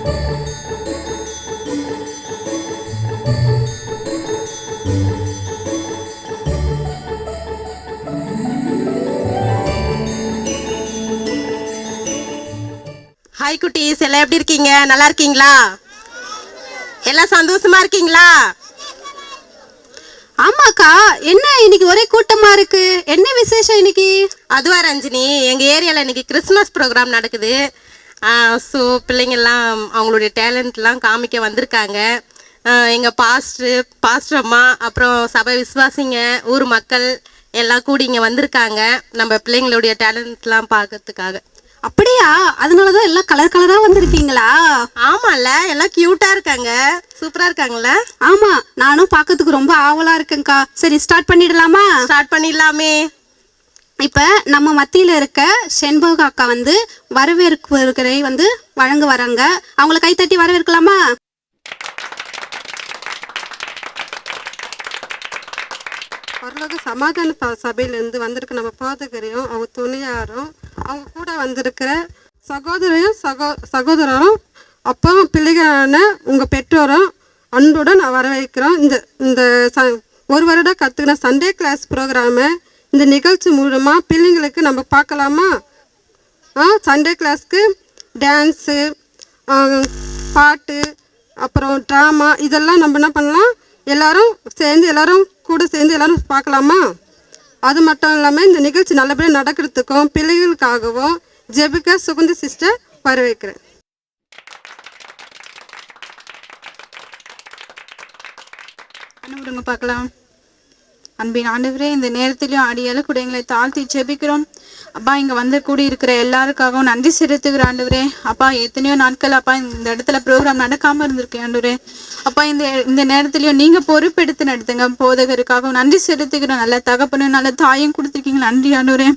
Hi குட்டீஸ், எல்லாம் எப்படி இருக்கீங்க? நல்லா இருக்கீங்களா? எல்லாம் சந்தோஷமா இருக்கீங்களா? ஆமாக்கா, என்ன இன்னைக்கு ஒரே கூட்டமா இருக்கு? என்ன விசேஷம் இன்னைக்கு? அதுவா ரஞ்சினி, எங்கள் ஏரியாவில் இன்னைக்கு கிறிஸ்மஸ் ப்ரோக்ராம் நடக்குது. ஸோ பிள்ளைங்கள்லாம் அவங்களுடைய டேலண்ட்லாம் காமிக்க வந்திருக்காங்க. எங்கள் பாஸ்டர் அம்மா, அப்புறம் சபை விசுவாசிங்க, ஊர் மக்கள் எல்லாம் கூடி இங்கே வந்திருக்காங்க நம்ம பிள்ளைங்களுடைய டேலண்ட்லாம் பார்க்கறதுக்காக. அப்படியா? அதனாலதான் எல்லாம் கலர் கலரா வந்திருக்கீங்களா? ஆமால, எல்லாம் கியூட்டா இருக்காங்க, சூப்பரா இருக்காங்கல்ல? ஆமா, நானும் பார்க்கறதுக்கு ரொம்ப ஆவலா இருக்கேன்க்கா. சரி, ஸ்டார்ட் பண்ணிடலாமா? ஸ்டார்ட் பண்ணிடலாமே. இப்ப நம்ம மத்தியில இருக்க செண்பக அக்கா வந்து வரவேற்புரை வந்து வழங்க வராங்க. அவங்கள கைத்தட்டி வரவேற்கலாமா? பரலோக சமாதான சபையிலேருந்து வந்திருக்க நம்ம பாதகரையும் அவங்க துணையாரும் அவங்க கூட வந்திருக்கிற சகோதரரும் அப்பா பிள்ளைகளான உங்கள் பெற்றோரும் அன்புடன் வரவேற்கிறோம். இந்த ஒரு வருடம் கற்றுக்கின சண்டே கிளாஸ் ப்ரோக்ராமை இந்த நிகழ்ச்சி மூலமாக பிள்ளைங்களுக்கு நம்ம பார்க்கலாமா? சண்டே கிளாஸ்க்கு டான்ஸு, பாட்டு, அப்புறம் ட்ராமா, இதெல்லாம் நம்ம என்ன பண்ணலாம், எல்லாரும் கூட சேர்ந்து எல்லாரும் பார்க்கலாமா? அது மட்டும் இல்லாமல் இந்த நிகழ்ச்சி நல்லபடியாக நடக்கிறதுக்கும் பிள்ளைகளுக்காகவும் ஜெபிக்க சுகந்தி சிஸ்டர் வரவேற்கிறேன். அனுப்பிடுங்க பார்க்கலாம். அன்பின் ஆண்டவரே, இந்த நேரத்திலையும் அடியால கூட எங்களை தாழ்த்தி ஜெபிக்கிறோம். அப்பா, இங்கே வந்து கூடி இருக்கிற எல்லாருக்காகவும் நன்றி செலுத்துகிற ஆண்டவரே. அப்பா, எத்தனையோ நாட்கள் அப்பா இந்த இடத்துல ப்ரோக்ராம் நடக்காமல் இருந்திருக்கேன் ஆண்டவரே. அப்பா, இந்த நேரத்துலையும் நீங்கள் பொறுப்பெடுத்து நடத்துங்க. போதகருக்காகவும் நன்றி செலுத்துகிறோம். நல்ல தகப்பனும் நல்ல தாயும் கொடுத்துருக்கீங்க, நன்றி ஆண்டவரே.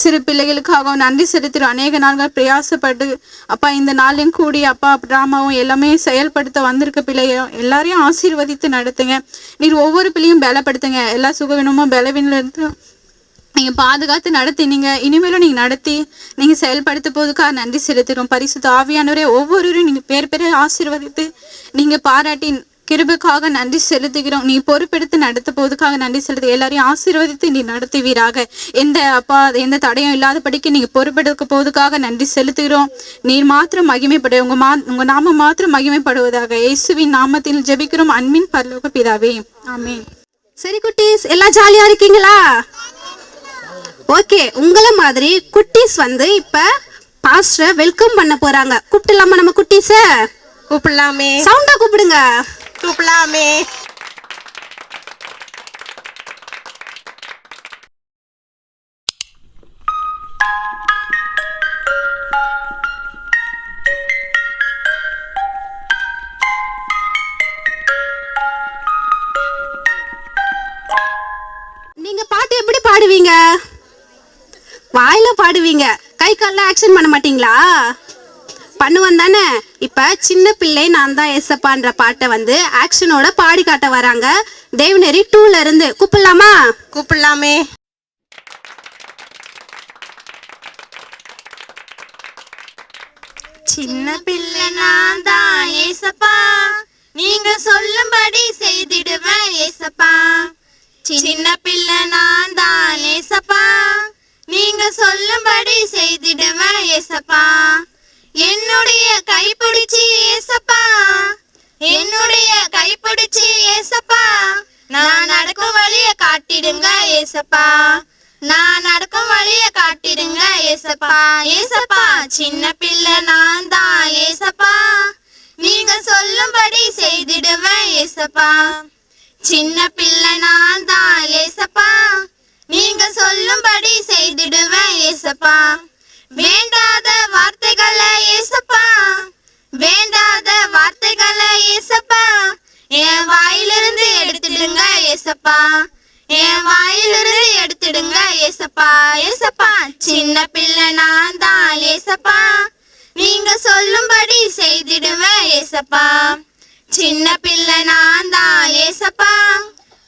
சிறு பிள்ளைகளுக்காகவும் நன்றி செலுத்துகிறோம். அநேக நாள்கள் பிரயாசப்பட்டு அப்பா இந்த நாளையும் கூடி அப்பா ட்ராமாவும் எல்லாமே செயல்படுத்த வந்திருக்க பிள்ளையும் எல்லாரையும் ஆசீர்வதித்து நடத்துங்க. நீர் ஒவ்வொரு பிள்ளையும் பலப்படுத்துங்க. எல்லா சுகவீனமும் பலவீனத்து நீங்கள் பாதுகாத்து நடத்தினீங்க, இனிமேலும் நீங்கள் நடத்தி நீங்கள் செயல்படுத்த போதுக்காக நன்றி செலுத்துகிறோம். பரிசுத்த ஆவியானவரே, ஒவ்வொருவரும் நீங்கள் பேர் ஆசீர்வதித்து நீங்கள் பாராட்டி கிருபைக்காக நன்றி செலுத்துகிறோம். நீ பொறுப்பெடுத்து நடத்த போதுக்காக நன்றி செலுத்து. எல்லாரையும் ஆசீர்வதித்து நீ நடத்துவீராக. எந்த தடையும் இல்லாதபடிக்கு நீங்கள் பொறுப்பெடுக்க போதுக்காக நன்றி செலுத்துகிறோம். நீர் மாத்திரம் மகிமைப்படு, உங்க நாமம் மாத்திரம் மகிமைப்படுவதாக. இயேசுவின் நாமத்தில் ஜெபிக்கிறோம் அன்பின் பரலோக பிதாவே, ஆமென். சரி குட்டீஸ், எல்லாம் ஜாலியா இருக்கீங்களா? ஓகே, உங்களை மாதிரி குட்டீஸ் வந்து இப்ப பாஸ்டரை வெல்கம் பண்ண போறாங்க. கூப்பிடலாமா நம்ம குட்டீஸ? கூப்பிடலாமே. சவுண்டா கூப்பிடுங்க. கூப்பிடலாமே. நீங்க பாட்டு எப்படி பாடுவீங்க? வாயில பாடுவீங்க, கை காலில் ஆக்ஷன் பண்ண மாட்டீங்களா? பண்ணுவேன் தானே. இப்ப சின்ன பிள்ளை நான் தான் ஏசப்பான்ற பாட்டை வந்து ஆக்ஷனோட பாடி காட்ட வராங்க. தேவநேரி 2ல இருந்து. கூப்பிடலாமா? கூப்பிடலாமே. சின்ன பிள்ளை நான் தான் ஏசப்பா, நீங்க சொல்லும்படி செய்திடுவேன் ஏசப்பா. சின்ன பிள்ளை நான் தான் ஏசப்பா, நீங்க சொல்லும்படி செய்திடுவேன் ஏசப்பா. என்னுடைய கைப்பிடிச்சி ஏசப்பா, என்னுடைய கைப்பிடிச்சி ஏசப்பா, நான் நடக்கும் வழிய காட்டிடுங்க ஏசப்பா, நான் நடக்கும் வழிய காட்டிடுங்க ஏசப்பா. ஏசப்பா, சின்ன பிள்ளை நான் தான் ஏசப்பா, நீங்க சொல்லும்படி செய்திடுவேன் ஏசப்பா. சின்ன பிள்ளை நான் தான் ஏசப்பா, நீங்க சொல்லும்படி செய்திடுவேன் ஏசப்பா. வேண்டாத வார்த்தைகளை ஏசப்பா, வேண்டாத வார்த்தைகளை ஏசப்பா, என் வாயிலிருந்து எடுத்துடுங்க ஏசப்பா, என் வாயிலிருந்து எடுத்துடுங்க ஏசப்பா. ஏசப்பா, சின்ன பிள்ளை நான் தான் ஏசப்பா, நீங்க சொல்லும்படி செய்திடுவேன் ஏசப்பா. சின்ன பிள்ளை நான் தான் ஏசப்பா,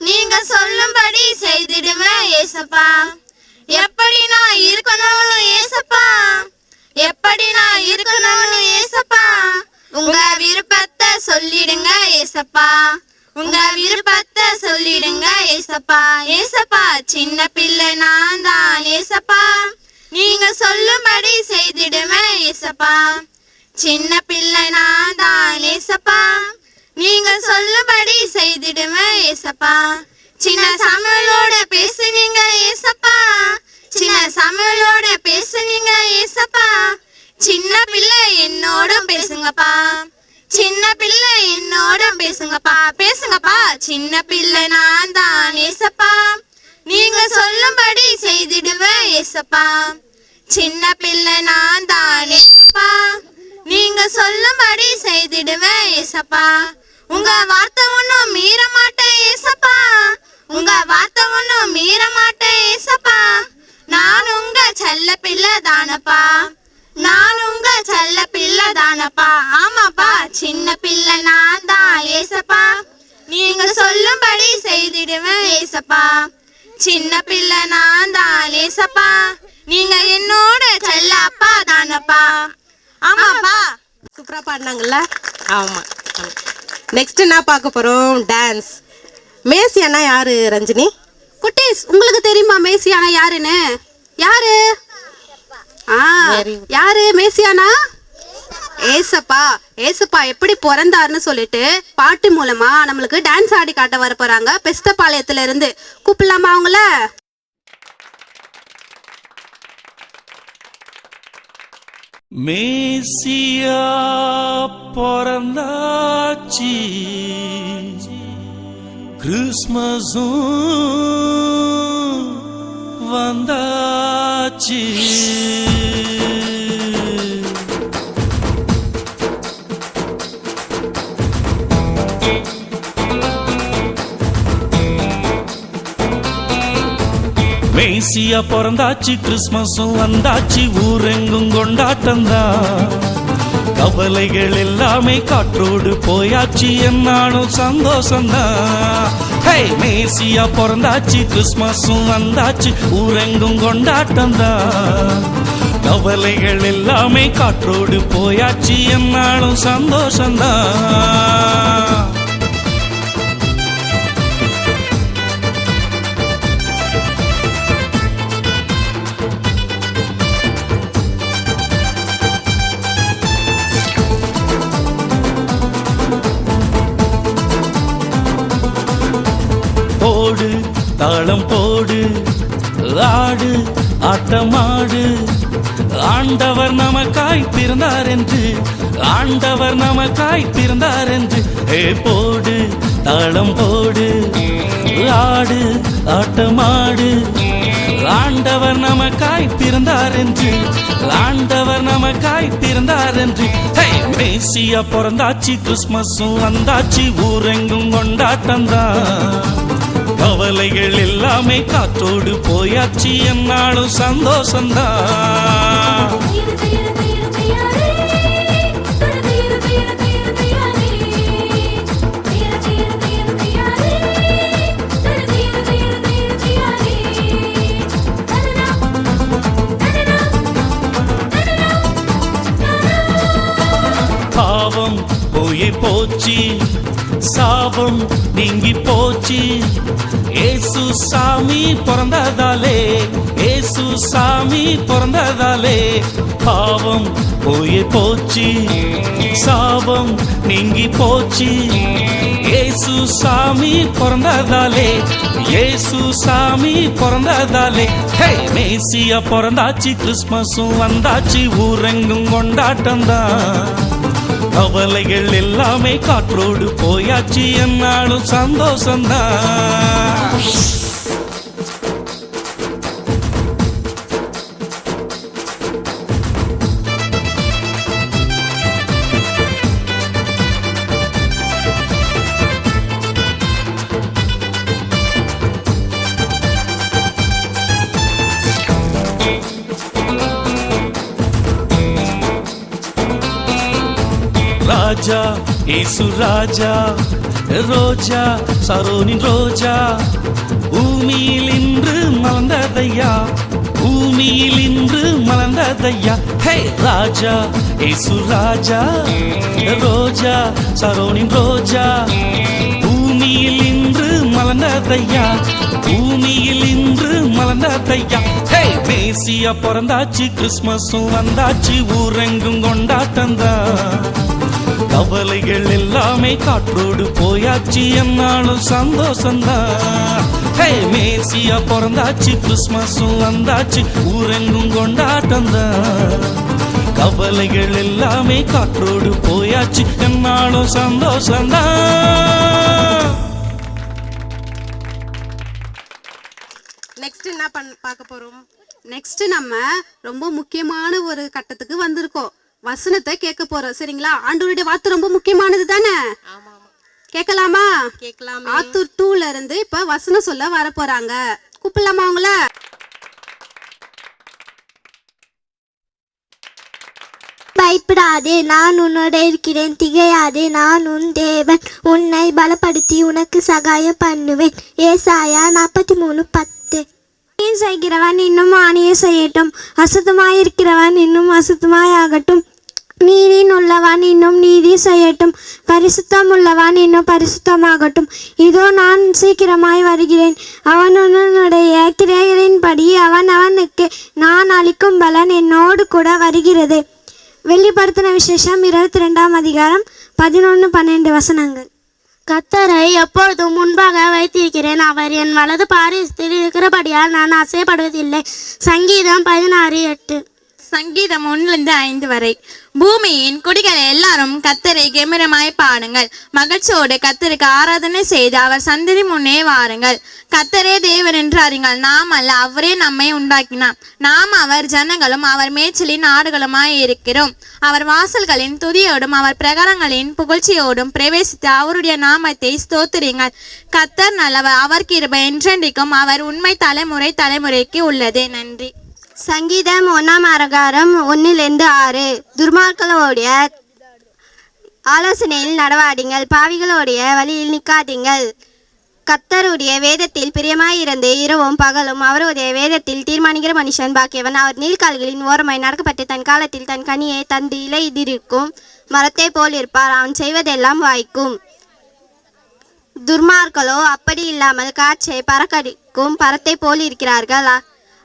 நீங்க சொல்லும்படி செய்திடுவேன் ஏசப்பா. எப்படி நான் இருக்கணும்னு ஏசப்பா, எப்படி நான் இருக்கணும்னு ஏசப்பா, உங்க விருப்பத்தை சொல்லிடுங்க ஏசப்பா, உங்க விருப்பத்தை சொல்லிடுங்க ஏசப்பா. ஏசப்பா சின்ன பிள்ளை நான் தான் ஏசப்பா, நீங்க சொல்லும்படி செய்திடுவேன் ஏசப்பா. சின்ன பிள்ளை நான் தான் ஏசப்பா, நீங்க சொல்லும்படி செய்திடுவேன் ஏசப்பா. சின்ன சமையலோட பேசுவீங்க ஏசப்பா, சின்ன சமையலோட பேசுவீங்க ஏசப்பா. சின்ன பிள்ளை என்னோட பேசுங்கப்பா, சின்ன பிள்ளை என்னோட பேசுங்கப்பா, பேசுங்கப்பா. சின்ன பிள்ளை நான் தான் ஏசப்பா, நீங்க சொல்லும்படி செய்திடுவேன் ஏசப்பா. சின்ன பிள்ளை நான் தான் ஏசப்பா, நீங்க சொல்லும்படி செய்திடுவேன் ஏசப்பா. உங்க வார்த்தை ஒன்றும் மீற மாட்டேன் ஏசப்பா, உங்க வார்த்தை ஒன்றும் மீற மாட்டேன் ஏசப்பா. நான் உங்க செல்ல பிள்ளை தானப்பா, நான் உங்க செல்ல பிள்ளை தானப்பா. ஆமாப்பா சின்ன பிள்ளை நான் தான் ஏசப்பா, நீங்க சொல்லும்படி செய்திடுவேன் ஏசப்பா. சின்ன பிள்ளை நான் தான் ஏசப்பா, நீங்க என்னோட செல்ல அப்பா தானப்பா. ஆமாப்பா. சூப்பரா பாடினாங்கல்ல. ஆமா. நெக்ஸ்ட் என்ன பார்க்க போறோம்? டான்ஸ். மேசியானா யாரு ரஞ்சினி? குட்டீஸ் உங்களுக்கு தெரியுமா மேசியானா யாருன்னு? யாரு? யாரு மேசியானா? ஏசப்பா. ஏசப்பா எப்படி பிறந்தாருன்னு சொல்லிட்டு பாட்டு மூலமா நம்மளுக்கு டான்ஸ் ஆடி காட்ட வர போறாங்க பெஸ்தபாளையத்துல இருந்து. கூப்பிடலாமா அவங்கள? மேசியா பிறந்தாச்சி, கிறிஸ்மஸும் வந்தாச்சி. மேசியா பிறந்தாச்சு, கிறிஸ்மஸும் வந்தாச்சு, ஊரெங்கும் கொண்டாட்டம்தான். கவலைகள் எல்லாமே காற்றோடு போயாச்சு, என்னாலும் சந்தோஷம்தான். ஹே, மேசியா பிறந்தாச்சு, கிறிஸ்மஸும் வந்தாச்சு, ஊரெங்கும் கொண்டாட்டம்தான். கவலைகள் எல்லாமே காற்றோடு போயாச்சு, என்னாலும் சந்தோஷம்தான். போடு தாளம் போடு, ஆடு ஆட்டமாடு, ஆண்டவர் நமக்காய் பிறந்தார் என்று, ஆண்டவர் நமக்காய் பிறந்தார் என்று. ஏ போடு தாளம் போடு, ஆடு ஆட்டமாடு, ஆண்டவர் நமக்காய் பிறந்தார் என்று, ஆண்டவர் நமக்காய் பிறந்தார் என்று. மேசியா பிறந்தாச்சு, கிறிஸ்மஸும் வந்தாச்சு, ஊரெங்கும் கொண்டாட்டம்தான். கவலைகள் எல்லாமே காற்றோடு போயாச்சு, என்னாலும் சந்தோஷம்தான். பாவம் போய் போச்சு, சாபம் நீங்கி போச்சு, ஏசு சாமி பிறந்ததாலே, ஏசு சாமி பிறந்ததாலே. பாவம் போய் போச்சு, சாபம் நீங்கி போச்சு, ஏசு சாமி பிறந்ததாலே, ஏசு சாமி பிறந்ததாலே. ஹே, மேசியா பிறந்தாச்சு, கிறிஸ்மஸும் வந்தாச்சு, ஊரெங்கும் கொண்டாட்டம்தான். கவலைகள் எல்லாமே காற்றோடு போயாச்சு, என்னாலும் சந்தோஷம்தான். ராஜா ஏசு ராஜா, ரோஜா சரோனின் ரோஜா, பூமியில் இன்று மலர்ந்ததையா, பூமியில் இன்று மலர்ந்ததையா. ஹே ராஜா ஏசு ராஜா, ரோஜா சரோனின் ரோஜா, பூமியில் இன்று மலர்ந்ததையா, பூமியில் இன்று மலர்ந்ததையா. ஹே மேசியா பிறந்தாச்சு, கிறிஸ்மஸும் வந்தாச்சு, ஊரெங்கும் கொண்டாட்டம்தான். கவலைகள் எல்லாமே காற்றோடு போயாச்சு, என்னாலும் சந்தோஷம்தான். ஹே மேசியா பிறந்தாச்சு, கிறிஸ்மஸும் வந்தாச்சு, ஊரெங்கும் கொண்டாட்டம்தான். கவலைகள் எல்லாமே காற்றோடு போயாச்சு, என்னாலும் சந்தோஷம்தான். நெக்ஸ்ட் என்ன பார்க்க போறோம்? நெக்ஸ்ட் நம்ம ரொம்ப முக்கியமான ஒரு கட்டத்துக்கு வந்திருக்கோம். வசனத்தை கேட்க போறோம். சரிங்களா? ஆண்டவருடைய வார்த்தை ரொம்ப முக்கியமானது தானே? ஆமா ஆமா, கேட்கலாமா? கேட்கலாம். ஆத்தூர் 2ல இருந்து இப்ப வசனம் சொல்ல வர போறாங்க. கூப்பிடலாமா அவங்கள? பயப்படாதே, நான் உன்னோட இருக்கிறேன். திகையாதே, நான் உன் தேவன். உன்னை பலப்படுத்தி உனக்கு சகாயம் பண்ணுவேன். ஏசாயா 43:10. நீ செய்கிறவன் இன்னும் ஆணியை செய்யட்டும், அசுத்தமாயிருக்கிறவன் இன்னும் அசுத்தமாயாகட்டும். நீதின் உள்ளவன் இன்னும் நீதி செய்யட்டும், பரிசுத்தம் உள்ளவன் இன்னும் பரிசுத்தமாகட்டும். இதோ நான் சீக்கிரமாய் வருகிறேன். அவனுடைய கிரைகளின்படி அவனுக்கு நான் அளிக்கும் பலன் என்னோடு கூட வருகிறது. வெளிப்படுத்தின விசேஷம் 22ஆம் அதிகாரம் 11-12 வசனங்கள். கர்த்தரை எப்பொழுதும் முன்பாக வைத்திருக்கிறேன். அவர் என் வலது பாரிசத்தில் இருக்கிறபடியால் நான் அசையப்படுவதில்லை. சங்கீதம் 16:8. சங்கீதம் 1-5 வரை. பூமியின் குடிகளை எல்லாரும் கர்த்தரை கெம்பீரமாய் பாடுங்கள். மகிழ்ச்சியோடு கர்த்தருக்கு ஆராதனை செய்து அவர் சந்ததி முன்னே வாருங்கள். கர்த்தரே தேவன் என்று அறிங்கள். நாம் அல்ல, அவரே நம்மை உண்டாக்கினார். நாம் அவர் ஜனங்களும் அவர் மேய்ச்சலின் ஆடுகளுமாய் இருக்கிறோம். அவர் வாசல்களின் துதியோடும் அவர் பிரகாரங்களின் புகழ்ச்சியோடும் பிரவேசித்து அவருடைய நாமத்தை ஸ்தோத்திரிங்கள். கர்த்தர் நல்லவர், அவர் கிருபை என்றென்றைக்கும், அவர் உண்மை தலைமுறை தலைமுறைக்கு உள்ளது. நன்றி. சங்கீதம் 1ஆம் அதிகாரம் 1-6. துர்மார்க்களோடைய ஆலோசனையில் நடவாடிங்கள், பாவிகளுடைய வழியில் நிற்காதீங்கள். கர்த்தருடைய வேதத்தில் பிரியமாயிருந்து இரவும் பகலும் அவருடைய வேதத்தில் தீர்மானிக்கிற மனுஷன் பாக்கியவன். அவர் நீள்கால்களின் ஓரமாய் நடக்கப்பட்டு தன் காலத்தில் தன் கனியை தந்து இலையுதிர்க்கும் மரத்தை போல் இருப்பார். அவன் செய்வதெல்லாம் வாய்க்கும். துர்மார்களோ அப்படி இல்லாமல் காற்றை பறக்கடிக்கும் பரத்தை போல் இருக்கிறார்கள்.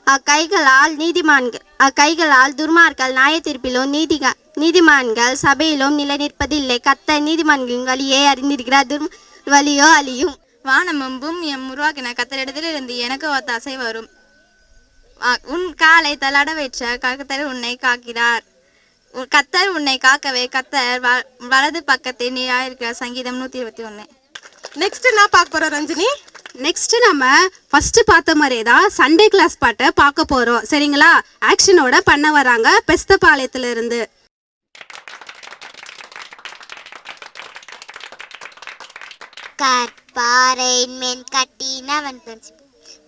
அக்கைகளால் துர்மார்கள் நியாய தீர்ப்பிலும் நீதிமான்கள் சபையிலும் நிலை நிற்பதில்லை. கர்த்தர் நீதிமான்களின் வழியை அறிந்திருக்கிறார், வழியோ அழியும். வானமும் பூமியும் உருவாக்கின கர்த்தரிடத்திலிருந்து எனக்கு ஒத்தாசை வரும். உன் காலை தள்ளாட வைத்த கர்த்தர் உன்னை காக்கிறார். கர்த்தர் உன்னை காக்கவே கர்த்தர் வலது பக்கத்தில் நீராயிருக்கிறார். சங்கீதம் 121. நெக்ஸ்ட் என்ன பார்க்க போறோம் ரஞ்சினி? நெக்ஸ்ட் நம்ம ஃபர்ஸ்ட் பார்த்த மாதிரியே தான் சண்டே கிளாஸ் பாட்டை பார்க்க போறோம். சரிங்களா? ஆக்ஷனோட பண்ண வராங்க பெஸ்தபாளையத்துல இருந்து. கற்பாறையின் மேல் கட்டினவன்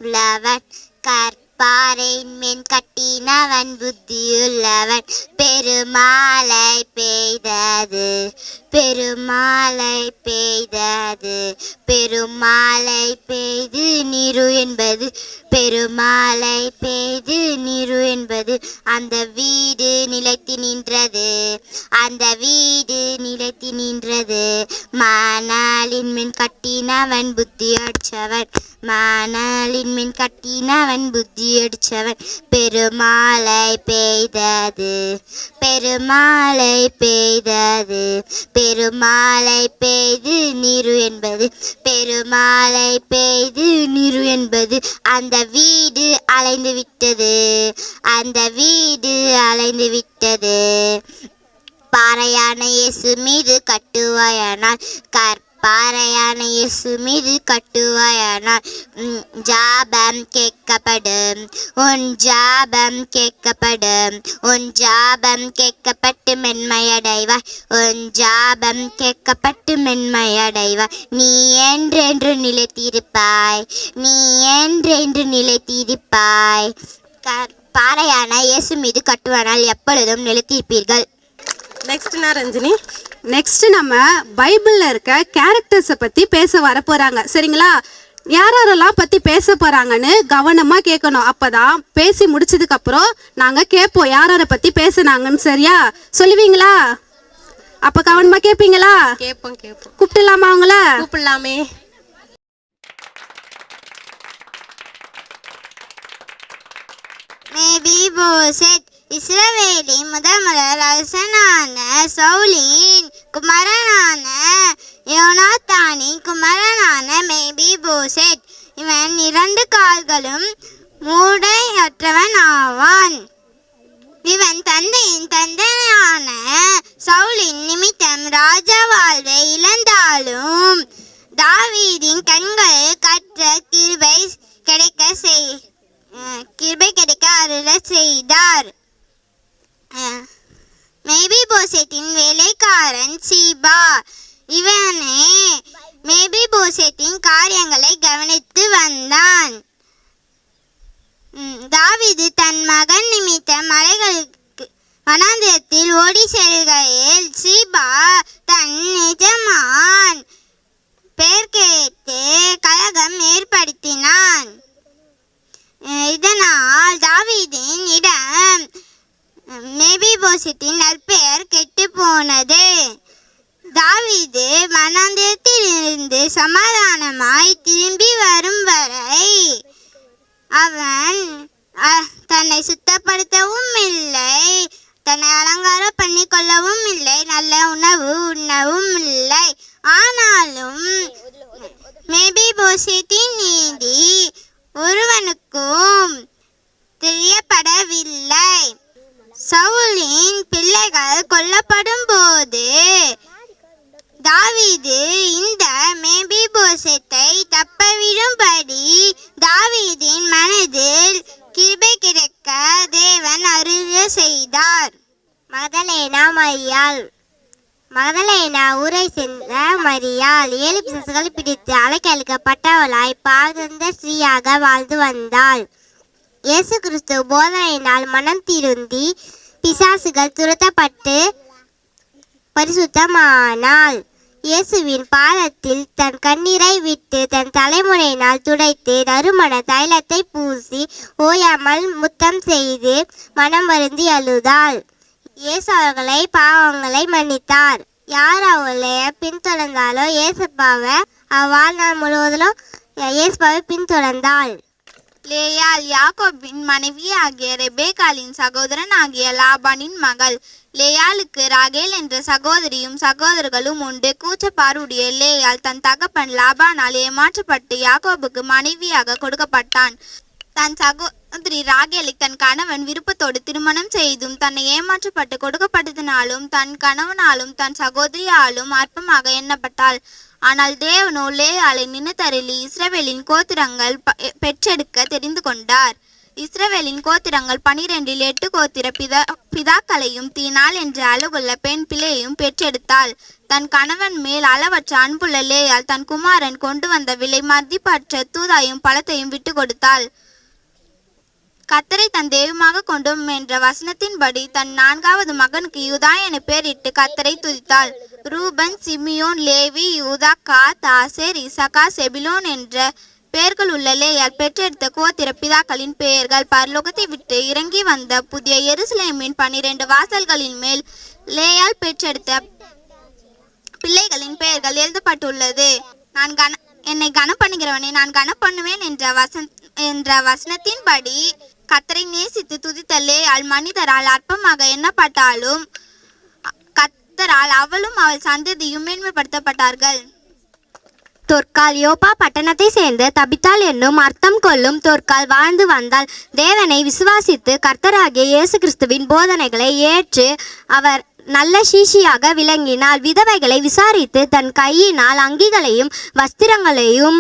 உள்ளவன், கற்பாறையின் மேல் கட்டினவன் புத்தியுள்ளவன். பெருமாளை பெய்தது, பெருமாளை பெய்தது, பெருமாளை பெய்து நீரு என்பது, பெருமாளை பெய்து நீரு என்பது. அந்த வீடு நிலைத்து நின்றது, அந்த வீடு நிலைத்து நின்றது. மணலின் மின் கட்டினவன் புத்தி அடிச்சவன், மணலின் மின் கட்டினவன் புத்தி அடிச்சவன். பெருமாளை பெய்தது, பெருமாளை பெய்தது, பெருமாளை பெய்து நீரு என்பது, பெருமாளை பெய்து நீரு என்பது. அந்த வீடு அலைந்து விட்டது, அந்த வீடு அலைந்து விட்டது. பாறையான இயேசு மீது கட்டுவாயானால், பாறையான இயேசு மீது கட்டுவாயானால் ஜாபம் கேட்கப்படும், உன் ஜாபம் கேட்கப்படும், உன் ஜாபம் கேட்கப்பட்டு மென்மையடைவாய், உன் ஜாபம் கேட்கப்பட்டு மென்மையடைவாய். நீ என்றென்று நிலைத்திருப்பாய், நீ என்றென்று நிலைத்திருப்பாய். பாறையான இயேசு மீது கட்டுவானால் எப்பொழுதும் நிலைத்திருப்பீர்கள். நெக்ஸ்ட் என்ன ரஞ்சினி? நெக்ஸ்ட் நம்ம பைபிள்ல இருக்க கேரக்டர்ஸை பத்தி பேச வர போறாங்க. சரிங்களா? யாரெல்லாம் பற்றி பேச போகிறாங்கன்னு கவனமாக கேட்கணும். அப்பதான் பேசி முடிச்சதுக்கு அப்புறம் நாங்கள் கேட்போம் யாரை பற்றி பேசுனாங்கன்னு. சரியா? சொல்லுவீங்களா? அப்போ கவனமாக கேட்பீங்களா? கேட்போம். கூப்பிட்டுலாமா அவங்கள? கூப்பிடலாமே. மேபிபோசெத் இஸ்ரவேலின் முதல் அரசனான சவுலின் குமாரனான யோனாத்தானின் குமாரனான மேபிபோசெத். இவன் 2 கால்களும் மூடையற்றவன் ஆவான். இவன் தந்தையின் தந்தையான சவுலின் நிமித்தம் ராஜா வாழ்வை இழந்தாலும் தாவீதின் கண்களில் கற்ற கிருபை கிடைக்க அருள செய்தார். மேபிபோசெத்தின் வேலைக்காரன் சீபா. இவனே மேபிபோசெத்தின் காரியங்களை கவனித்து வந்தான். தாவீது தன் மகன் நிமித்தம் மலைகளுக்கு வனாந்திரத்தில் ஓடி செல்கையில் சீபா தன் எஜமான் பெயர் கேட்டு கலகம் ஏற்படுத்தினான். இதனால் தாவீதின் இடம் மேபிபோசெத்தின் நற்பெயர் கெட்டு போனது. தாவீது வனாந்திரத்தில் இருந்து சமாதானமாய் திரும்பி வரும் வரை அவன் தன்னை சுத்தப்படுத்தவும் இல்லை, தன்னை அலங்காரம் பண்ணி கொள்ளவும் இல்லை, நல்ல உணவு உண்ணவும் இல்லை. ஆனாலும் மேபிபோசெத்தின் நீதி ஒருவனுக்கும் தெரியப்படவில்லை. சவுலின் பிள்ளைகள் கொல்லப்படும் போது தாவீது இந்த மேபிபோசெத்தை தப்பவிடும்படி தாவீதின் மனதில் கிருபை கிடைக்க தேவன் அருள் செய்தார். மகதலேனா ஊரை சேர்ந்த மரியாள் 7 பிசாசுகள் பிடித்து அழைக்கப்பட்டவளாய் பாழ்ந்த ஸ்ரீயாக வாழ்ந்து வந்தாள். இயேசு கிறிஸ்து போதனையினால் மனம் திருந்தி பிசாசுகள் துரத்தப்பட்டு பரிசுத்தமானாள். இயேசுவின் பாதத்தில் தன் கண்ணீரை விட்டு தன் தலைமுறையினால் துடைத்து நறுமண தைலத்தை பூசி ஓயாமல் முத்தம் செய்து மனம் வருந்தி அழுதாள். இயேசு அவர்களை பாவங்களை மன்னித்தார். யார் அவளை பின்தொடர்ந்தாலோ இயேசுப்பாவை வாழ்நாள் முழுவதிலும் இயேசுப்பாவை பின்தொடர்ந்தாள். லேயாள் யாக்கோபின் மனைவி ஆகிய ரெபேக்காளின் சகோதரன் ஆகிய லாபானின் மகள். லேயாளுக்கு ராகேல் என்ற சகோதரியும் சகோதரர்களும் உண்டு. கூச்சப்பாருடைய லேயாள் தன் தகப்பன் லாபானால் ஏமாற்றப்பட்டு யாக்கோபுக்கு மனைவியாக கொடுக்கப்பட்டான். தன் சகோதரி ராகேலை தன் கணவன் விருப்பத்தோடு திருமணம் செய்தும் தன்னை ஏமாற்றப்பட்டு கொடுக்கப்பட்டதினாலும் தன் கணவனாலும் தன் சகோதரியாலும் அற்பமாக எண்ணப்பட்டாள். ஆனால் தேவனோ லேயாளை நினைத்தருளி இஸ்ரவேலின் கோத்திரங்கள் பெற்றெடுக்க தெரிந்து கொண்டார். இஸ்ரவேலின் கோத்திரங்கள் 12இல் 8 கோத்திர பிதாக்களையும் தீனாள் என்ற அழகுள்ள பெண் பிள்ளையையும் பெற்றெடுத்தாள். தன் கணவன் மேல் அளவற்ற அன்புள்ள லேயாள் தன் குமாரன் கொண்டு வந்த விலை மதிப்பற்ற தூதாயும் பழத்தையும் விட்டு கொடுத்தாள். கர்த்தரை தன் தெய்வமாக கொண்டும் என்ற வசனத்தின்படி தன் 4வது மகனுக்கு யூதா என பெயரிட்டு கர்த்தரை துதித்தாள். ரூபன், சிமியோன், லேவி, யூதா, காத், ஆசேர், இசக்கா, செபிலோன் என்ற பெயர்கள் உள்ள லேயாள் பெற்றெடுத்த கோத்திர பிதாக்களின் பெயர்கள் பரலோகத்தை விட்டு இறங்கி வந்த புதிய எருசலேமின் 12 வாசல்களின் மேல் லேயாள் பெற்றெடுத்த பிள்ளைகளின் பெயர்கள் எழுதப்பட்டுள்ளது. என்னை கனம் பண்ணுகிறவனை நான் கனம் பண்ணுவேன் என்ற வசனத்தின்படி கர்த்தரை நேசித்து துதித்த லேயாள் மனிதரால் அற்பமாக எண்ணப்பட்டாலும் கர்த்தரால் அவளும் அவள் சந்ததியும் மேன்மைப்படுத்தப்பட்டார்கள். தொற்கால் யோப்பா பட்டணத்தை சேர்ந்த தபித்தாள் என்னும் அர்த்தம் கொள்ளும் தொற்கால் வாழ்ந்து வந்தாள். தேவனை விசுவாசித்து கர்த்தராகிய இயேசு கிறிஸ்துவின் போதனைகளை ஏற்று அவர் நல்ல சீஷியாக விளங்கினாள். விதவைகளை விசாரித்து தன் கையினால் அங்கிகளையும் வஸ்திரங்களையும்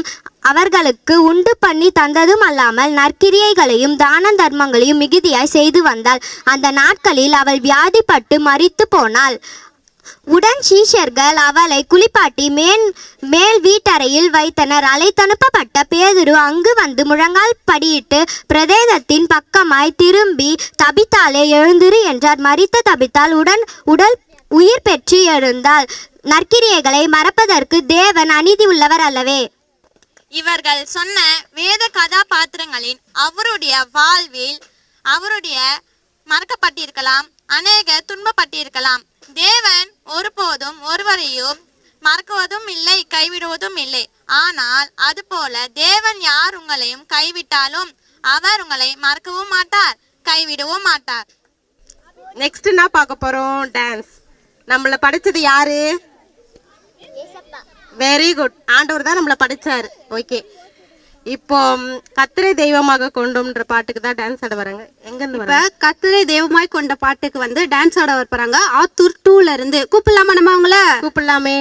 அவர்களுக்கு உண்டு பண்ணி தந்ததும் அல்லாமல் நற்கிரியைகளையும் தான தர்மங்களையும் மிகுதியாய் செய்து வந்தாள். அந்த நாட்களில் அவள் வியாதிப்பட்டு மரித்து போனாள். உடன் சீஷர்கள் அவளை குளிப்பாட்டி மேல் வீட்டறையில் வைத்தனர். அழைத்தனுப்பப்பட்ட பேதுரு அங்கு வந்து முழங்கால் படியிட்டு பிரதேதத்தின் பக்கமாய் திரும்பி, தபித்தாளே எழுந்திரு என்றார். மரித்த தபித்தாள் உடல் உயிர் பெற்று எழுந்தாள். நற்கிரியைகளை மறப்பதற்கு தேவன் அநீதி உள்ளவர் அல்லவே. இவர்கள் சொன்ன வேத கதாபாத்திரங்களின் அவருடைய வாழ்வில் அவருடைய மறக்கப்பட்டிருக்கலாம், அநேக துன்பப்பட்டிருக்கலாம். தேவன் ஒருபோதும் ஒருவரையும் மறக்குவதும் இல்லை, கைவிடுவதும் இல்லை. ஆனால் அதுபோல தேவன் யார் உங்களையும் கைவிட்டாலும் அவர் உங்களை மறக்கவும் மாட்டார், கைவிடவும் மாட்டார். நெக்ஸ்ட் என்ன பார்க்க போறோம்? டான்ஸ். நம்மள படிச்சது யாரு? Very good. ஆண்டவர் தான் நம்மள படிச்சாரு. ஓகே, இப்போ கர்த்தரை தெய்வமாக கொண்டோம்ன்ற பாட்டுக்கு தான் டான்ஸ் ஆட வராங்க. எங்க இருந்து இப்ப வராங்க? கர்த்தரை தெய்வமாய் கொண்ட பாட்டுக்கு வந்து டான்ஸ் ஆட வரப்போறாங்க. ஆத்தூர் 2ல இருந்து. கூப்பிடலாமா நம்ம அவங்கள? கூப்பிடலாமே.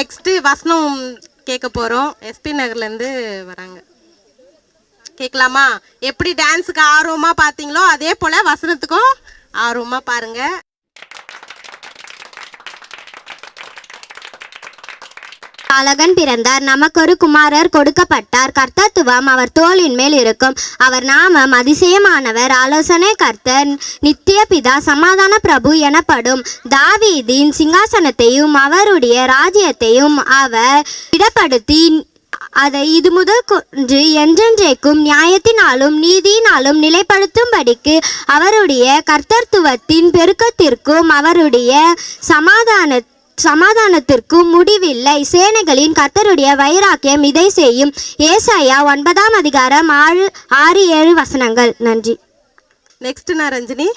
நெக்ஸ்ட்டு வசனம் கேட்க போகிறோம். எஸ்பி நகர்லேருந்து வராங்க. கேட்கலாமா? எப்படி டான்ஸுக்கு ஆர்வமாக பார்த்தீங்களோ அதே போல் வசனத்துக்கும் ஆர்வமாக பாருங்கள். பாலகன் பிறந்தார், நமக்கொரு குமாரர் கொடுக்கப்பட்டார், கர்த்தத்துவம் அவர் தோளின் மேல் இருக்கும். அவர் நாமம் அதிசயமானவர், ஆலோசனை கர்த்தர், நித்திய பிதா, சமாதான பிரபு எனப்படும். தாவீதின் சிங்காசனத்தையும் அவருடைய ராஜ்யத்தையும் அவர் இடப்படுத்தி அதை இது முதல் கொன்று என்றென்றைக்கும் நியாயத்தினாலும் நீதியினாலும் நிலைப்படுத்தும்படிக்கு அவருடைய கர்த்தத்துவத்தின் பெருக்கத்திற்கும் அவருடைய சமாதானத்திற்கும் முடிவில்லை. சேனைகளின் கர்த்தருடைய வைராக்கியம் இதை செய்யும். ஏசாயா 9ஆம் அதிகாரம் 6-7 வசனங்கள். நன்றி. நெக்ஸ்ட் நான் ரஞ்சினி.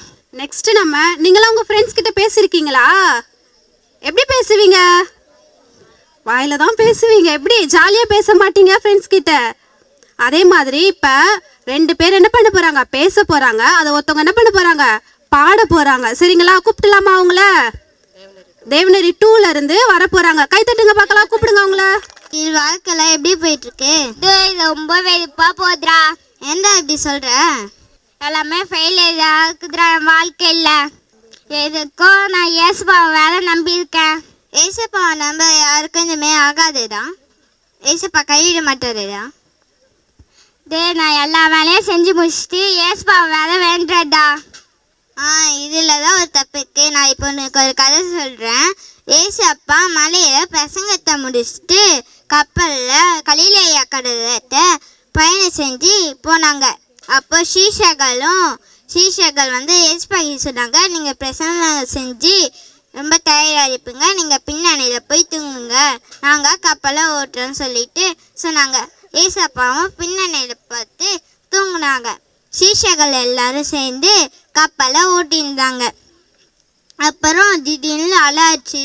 நெக்ஸ்ட் நீங்களாம் உங்கள் ஃப்ரெண்ட்ஸ் கிட்ட பேசியிருக்கீங்களா? எப்படி பேசுவீங்க? வாயில தான் பேசுவீங்க. எப்படி ஜாலியாக பேச மாட்டீங்க ஃப்ரெண்ட்ஸ் கிட்ட? அதே மாதிரி இப்போ 2 பேர் என்ன பண்ண போகிறாங்க? பேச போகிறாங்க. அதை ஒருத்தவங்க என்ன பண்ண போகிறாங்க? பாட போகிறாங்க. சரிங்களா? கூப்பிட்டுலாமா அவங்கள? தேவநெறி 2ல இருந்து வர போகிறாங்க. கை தட்டுங்க பார்க்கலாம். கூப்பிடுங்க அவங்கள. வாழ்க்கையில எப்படி போயிட்டு இருக்கு? ரொம்ப வெறுப்பா போதுரா. என்ன இப்படி சொல்ற? எல்லாமே ஃபெயில் ஆகுதுரா வாழ்க்கையில். எதுக்கும் நான் ஏசப்பாவை வேலை நம்பியிருக்கேன். ஏசப்பாவை நம்ப யாருக்கும் இந்தமே ஆகாதுடா. ஏசப்பா கையிட மாட்டாருடா. நான் எல்லா வேலையும் செஞ்சு முடிச்சுட்டு ஏசப்பாவை வேலை வேண்டடா. இதில் தான் ஒரு தப்பு இருக்கு. நான் இப்போ உனக்கு ஒரு கதை சொல்கிறேன். ஏசப்பா மலையில் பிரசங்கத்தை முடிச்சுட்டு கப்பலில் கலிலேயா கடலத்தை பயணம் செஞ்சு போனாங்க. அப்போ சீஷர்கள் வந்து ஏசப்பா சொன்னாங்க, நீங்கள் பிரசங்கம் செஞ்சு ரொம்ப டயர்டாக இருப்பீங்க, நீங்கள் பின்னணியில் போய் தூங்குங்க, நாங்கள் கப்பலை ஓட்டுறோன்னு சொல்லிட்டு சொன்னாங்க. ஏசப்பாவும் பின்னணியில் பார்த்து தூங்குனாங்க. சீஷர்கள் எல்லாரும் சேர்ந்து கப்பலை ஓட்டியிருந்தாங்க. அப்புறம் திடீர்னு அலாச்சு,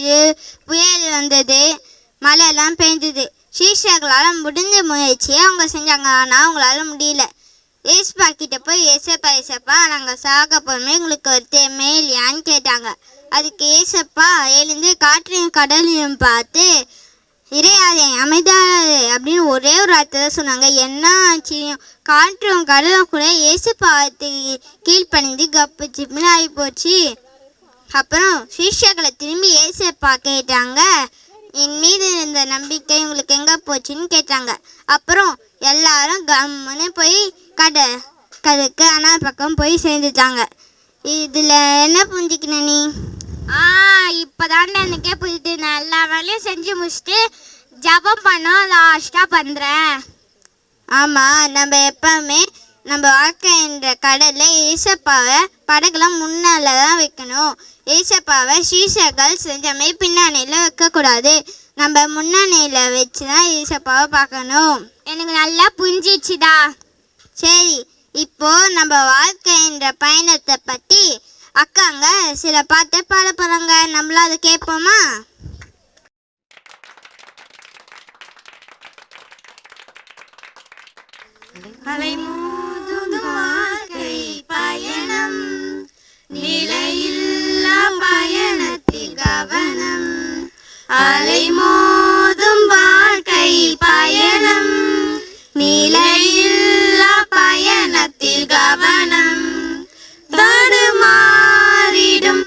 புயல் வந்தது, மழையெல்லாம் பெய்ஞ்சது. சீஷர்களால் முடிஞ்ச முயற்சியை அவங்க செஞ்சாங்க. ஆனால் அவங்களால முடியல. ஏசப்பா கிட்ட போய் ஏசப்பா நாங்கள் சாக போகிறோமே, எங்களுக்கு ஒரு மேலியான்னு கேட்டாங்க. அதுக்கு ஏசப்பா எழுந்து காற்றையும் கடலையும் பார்த்து இறையாதே அமைதாது அப்படின்னு ஒரே ஒரு வார்த்தை சொன்னாங்க. என்ன ஆச்சரியம்! காற்றும் கடலும் கூட ஏசப்பாத்துக்கு கீழ்ப்பணிந்து கப்பு சிப்புன்னு ஆகி போச்சு. அப்புறம் சிஷ்யர்களை திரும்பி ஏசப்பா கேட்டாங்க, என் மீது இருந்த நம்பிக்கை உங்களுக்கு எங்கே போச்சுன்னு கேட்டாங்க. அப்புறம் எல்லாரும் கம்முன்னு போய் கடைக்கு அண்ணா பக்கம் போய் சேர்ந்துட்டாங்க. இதில் என்ன புரிஞ்சுக்கின நீ? இப்போதான் எனக்கே புரியுது. நான் எல்லா வேலையும் செஞ்சு முடிச்சுட்டு ஜபம் பண்ணோம் லாஸ்ட்டாக பண்ணுறேன். ஆமாம், நம்ம எப்பவுமே நம்ம வாழ்க்கைன்ற கடலில் ஏசப்பாவை படகுலாம் முன்னால் தான் வைக்கணும். ஏசப்பாவை சீஷர்கள் செஞ்சமே பின்னணியில் வைக்கக்கூடாது. நம்ம முன்னணியில் வச்சு தான் ஏசப்பாவை பார்க்கணும். எனக்கு நல்லா புரிஞ்சிச்சுடா. சரி, இப்போ நம்ம வாழ்க்கைன்ற பயணத்தை பற்றி அக்காங்க சில பாட்டு பாட போகிறாங்க. நம்மளும் அதை கேட்போமா? அலைமோதும் வாழ்க்கை பயணம், நிலையில்லா பயணத்தில் கவனம். அலைமோதும் வாழ்க்கை பயணம், நிலையில்லா பயணத்தில் கவனம். தடுமாறிடும்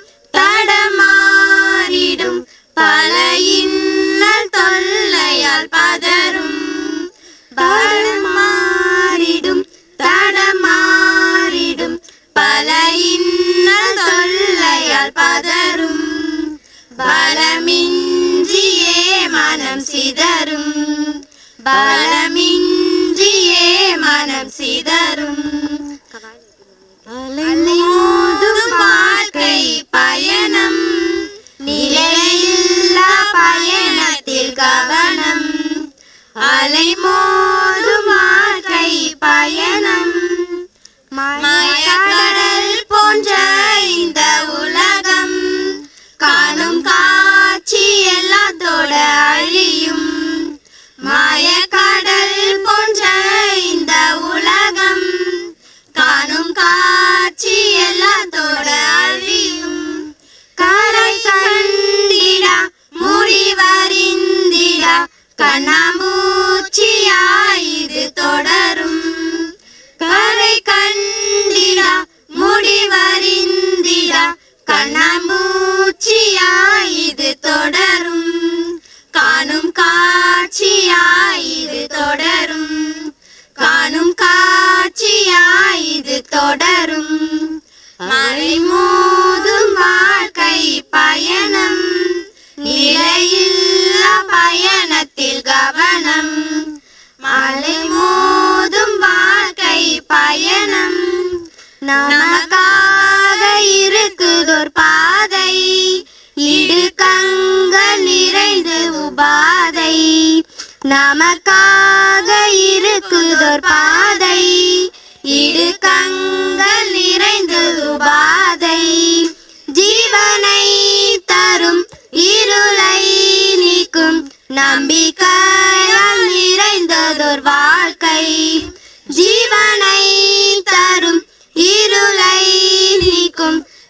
பல இன்னல் தொல்லையால் பதறும். தடுமாறிடும் பல இன்னல் தொல்லையால் பதறும். பலமின்றியே மனம் சிதறும், பலமின்றியே மனம் சிதறும். அலைமோதும் வாழ்க்கை பயணம், நிலையில்லா பயணத்தில் கவனம். அலைமோதும் வாழ்க்கை பயணம், மாயக்கடல் போன்ற இந்த உலகம். காணும் காட்சி எல்லாத்தோட அழியும். மாயக்கடல் போன்ற இந்த உலகம். காணும் காட்சி எல்லாத்தோட அழியும். கரை கண்டிடா முடிவறிந்திட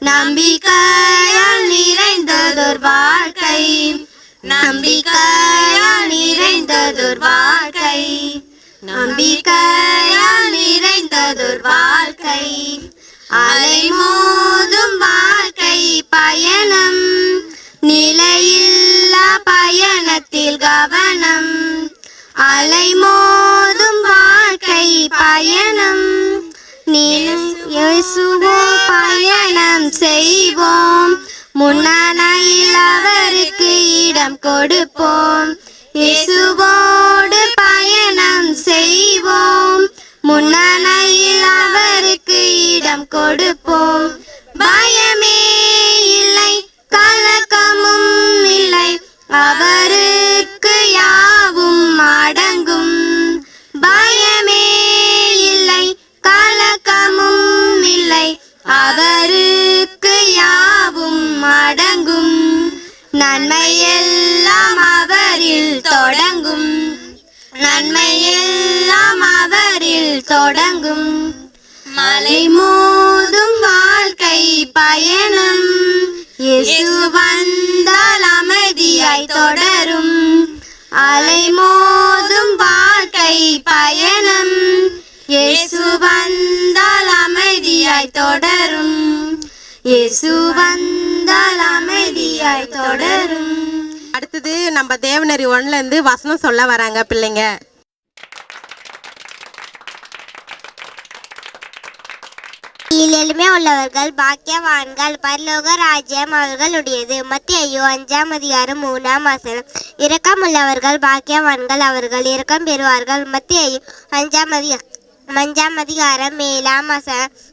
நம்பிக்கையால் நிறைந்ததொரு வாழ்க்கை, நம்பிக்கையால் நிறைந்ததொரு வாழ்க்கை, நம்பிக்கையால் நிறைந்ததொரு வாழ்க்கை. அலை மோதும் வாழ்க்கை பயணம், நிலையில்லா பயணத்தில் கவனம். அலை மோதும் வாழ்க்கை பயணம், இயேசுவோ பயணம் செய்வோம். முன்னணியில் அவருக்கு இடம் கொடுப்போம். இயேசுவோடு பயணம் செய்வோம். முன்னணியில் அவருக்கு இடம் கொடுப்போம். பயமே இல்லை, கலக்கமும் இல்லை, அவருக்கு யாவும் அடங்கும். பயமே இல்லை, கலக்கமும் இல்லை, அவருக்கு யாவும் அடங்கும். நன்மை எல்லாம் அவரில் தொடங்கும், நன்மை எல்லாம் அவரில் தொடங்கும். மலை மோதும் வாழ்க்கை பயணம், இயேசு வந்தால் அமைதியாய் தொடரும். அலை மோதும் வாழ்க்கை பயணம், இயேசு வந்தால் அமைதியாய் தொடரும். இயேசு வந்தால் அமைதியாய் தொடரும். அடுத்தது நம்ம தேவநெறி 1லேருந்து வசனம் சொல்ல வராங்க பிள்ளைங்க. எளிமை உள்ளவர்கள் பாக்கியவான்கள், பரலோக ராஜ்யம் அவர்களுடையது. மத்தேயு 5:3 இரக்கம் உள்ளவர்கள் பாக்கியவான்கள், அவர்கள் இரக்கம் பெறுவார்கள். மத்தேயு 5:7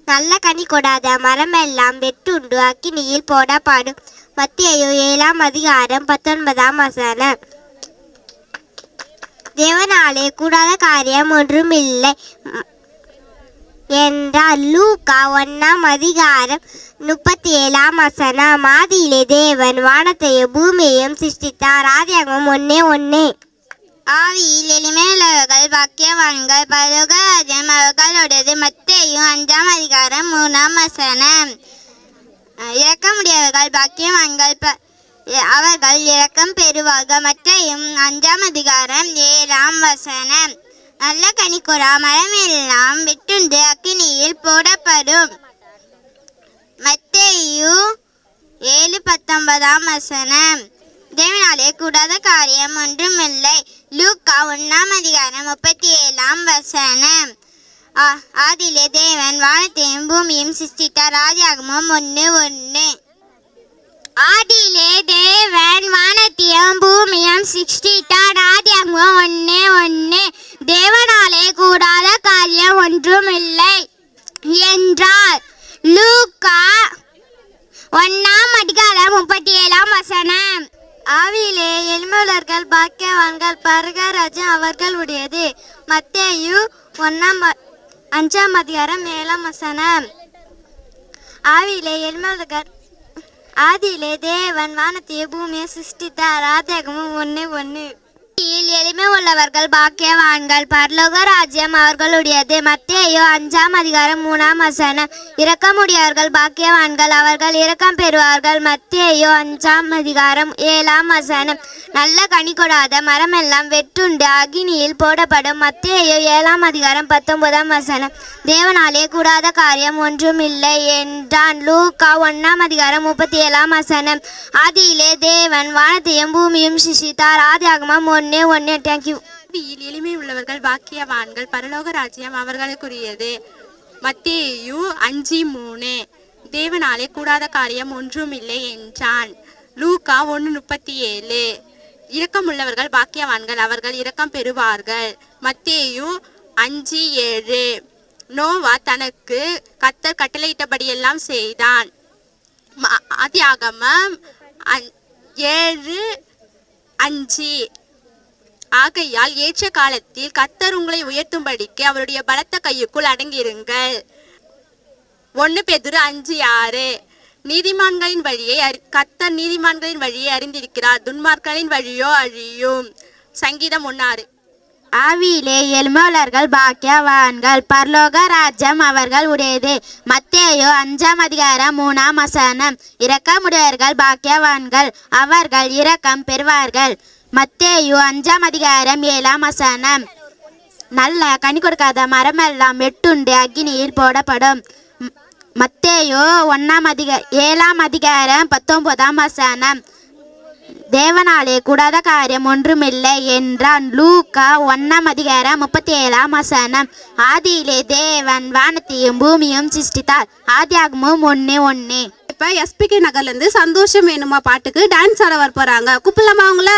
நல்ல கனி கொடாத மரமெல்லாம் வெட்டுண்டு அக்கினியில் போடப்படும். மத்தேயு 7:19 தேவனாலே கூடாத காரியம் ஒன்றுமில்லை என்றார். லூக்கா 1:37 ஆதியிலே தேவன் வானத்தையும் பூமியையும் சிருஷ்டித்தார். ஆதியாகமம் 1:1. ஆவியில் எளிமையுள்ளவர்கள் பாக்கியவான்கள், பரலோக ராஜ்யம் அவர்களுடையது. மத்தேயு 5:3 இரக்கமுடையவர்கள் பாக்கியவான்கள், அவர்கள் இரக்கம் பெறுவார்கள். மத்தேயு 5:7 நல்ல கனிக்கொடா மரமெல்லாம் வெட்டுண்டு அக்கினியில் போடப்படும். மத்தேயு 7:19 தேவனாலே கூடாத காரியம் ஒன்றுமில்லை. லூக்கா 1:37 ஆதியிலே தேவன் வானத்தையும் பூமியும் சிருஷ்டித்தார். ஆதியாகமம் 1:1. ஆதியிலே தேவன் வானத்தையும் பூமியும் சிருஷ்டித்தார். ஆதியாகமம் 1:1. தேவனாலே கூடாத காரியம் ஒன்றுமில்லை என்றார். லூக்கா 1:37 ஆவியிலே எளிமையுள்ளவர்கள் பாக்கியவான்கள், பரலோக ராஜ்யம் அவர்களுடையது. மத்தேயு 5:7 ஆவியிலே எளிமையுள்ளவர்கள் ஆதியிலே தேவன் வானத்தையும் பூமியை சிருஷ்டித்தார். ஆதியாகமம் 1:1. எளிமை உள்ளவர்கள் பாக்கியவான்கள், பரலோக ராஜ்யம் அவர்களுடையது. மத்தேயு 5:3 இரக்கமுடையவர்கள் பாக்கியவான்கள், அவர்கள் இரக்கம் பெறுவார்கள். மத்தேயு 5:7 நல்ல கனி கொடாத மரமெல்லாம் வெட்டுண்டு அக்கினியில் போடப்படும். மத்தேயு 7:19 தேவனாலே கூடாத காரியம் ஒன்றுமில்லை என்றான். லூக்கா 1:37 ஆதியிலே தேவன் வானத்தையும் பூமியும் சிருஷ்டித்தார். ஆதியாகமம் 1:1. தேங்க்யூ. எளிமை உள்ளவர்கள் பாக்கியவான்கள், பரலோக ராஜ்யம் அவர்களுக்குரியது. மத்தேயு 5:3 தேவனாலே கூடாத காரியம் ஒன்றுமில்லை என்றான். லூக்கா 1:37 இரக்கமுள்ளவர்கள் பாக்கியவான்கள், அவர்கள் இரக்கம் பெறுவார்கள். மத்தேயு 5:7 நோவா தனக்கு கர்த்தர் கட்டளையிட்டபடியெல்லாம் செய்தான். ஆதியாகமம் 7:5 ஆகையால் ஏற்ற காலத்தில் கர்த்தர் உங்களை உயர்த்தும்படிக்கு அவருடைய பலத்த கையுக்குள் அடங்கியிருங்கள். 1 பேதுரு 5:6 நீதிமான்களின் வழியை கர்த்தர் நீதிமான்களின் வழியை அறிந்திருக்கிறார், துன்மார்க்கரின் வழியோ அழியும். சங்கீதம் 1:6. ஆவியிலே எழுமலர்கள் பாக்கியவான்கள் பரலோக ராஜ்யம் அவர்கள் உடையது. மத்தேயு 5:3 இரக்கமுடையவர்கள் பாக்கியவான்கள் அவர்கள் இரக்கம் பெறுவார்கள். மத்தேயு 5:7 நல்ல கனி கொடுக்காத மரமெல்லாம் வெட்டுண்டு அக்கினியில் போடப்படும். மத்தேயு 7:19 தேவனாலே கூடாத காரியம் ஒன்றுமில்லை என்றான். லூக்கா 1:37 ஆதியிலே தேவன் வானத்தையும் பூமியும் சிருஷ்டித்தார். ஆதியாகமம் 1:1. இப்ப எஸ்பிகே நகர்ல இருந்து சந்தோஷம் வேணுமா பாட்டுக்கு டான்ஸ் ஆட வர போறாங்க. கூப்பிடலாமா அவங்கள?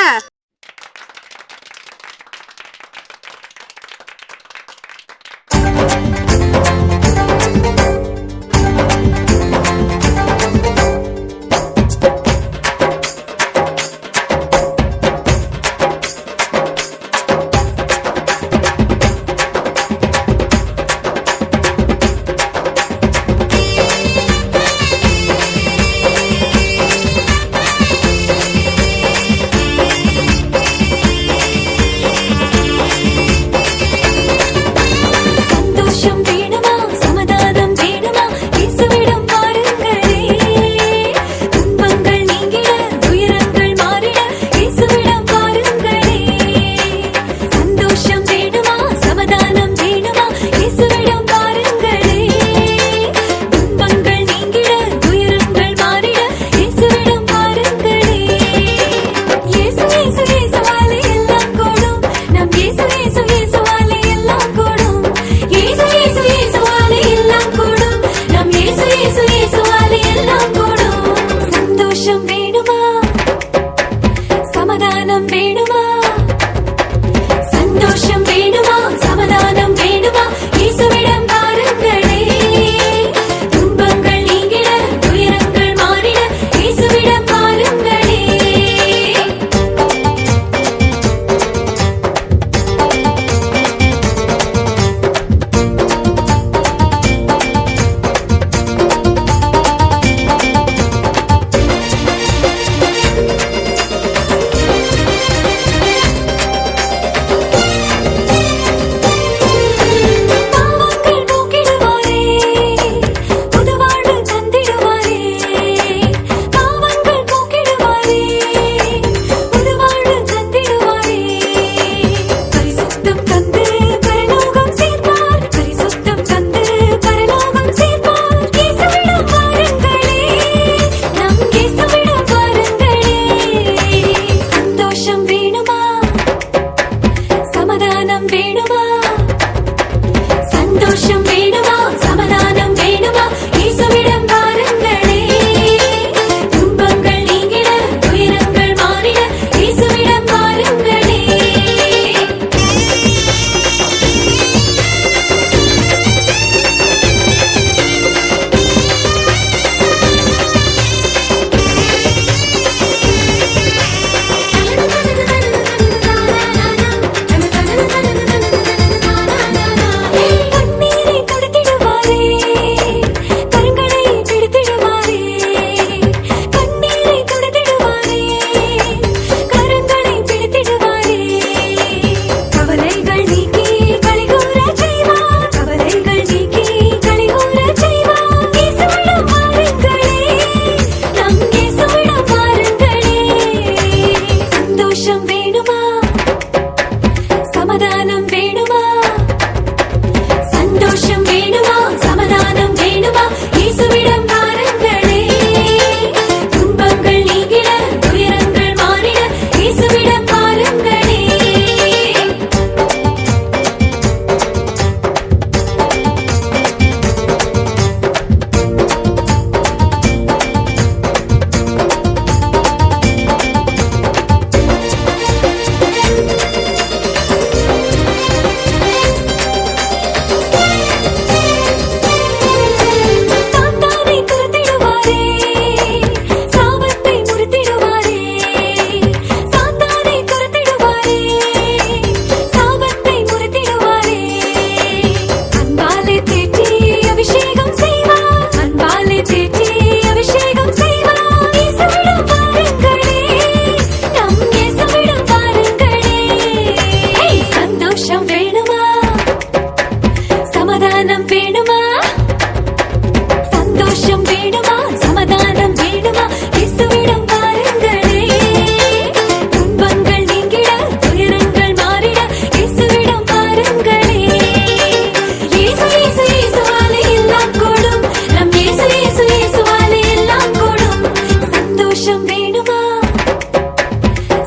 சந்தோஷம் வேணுமா,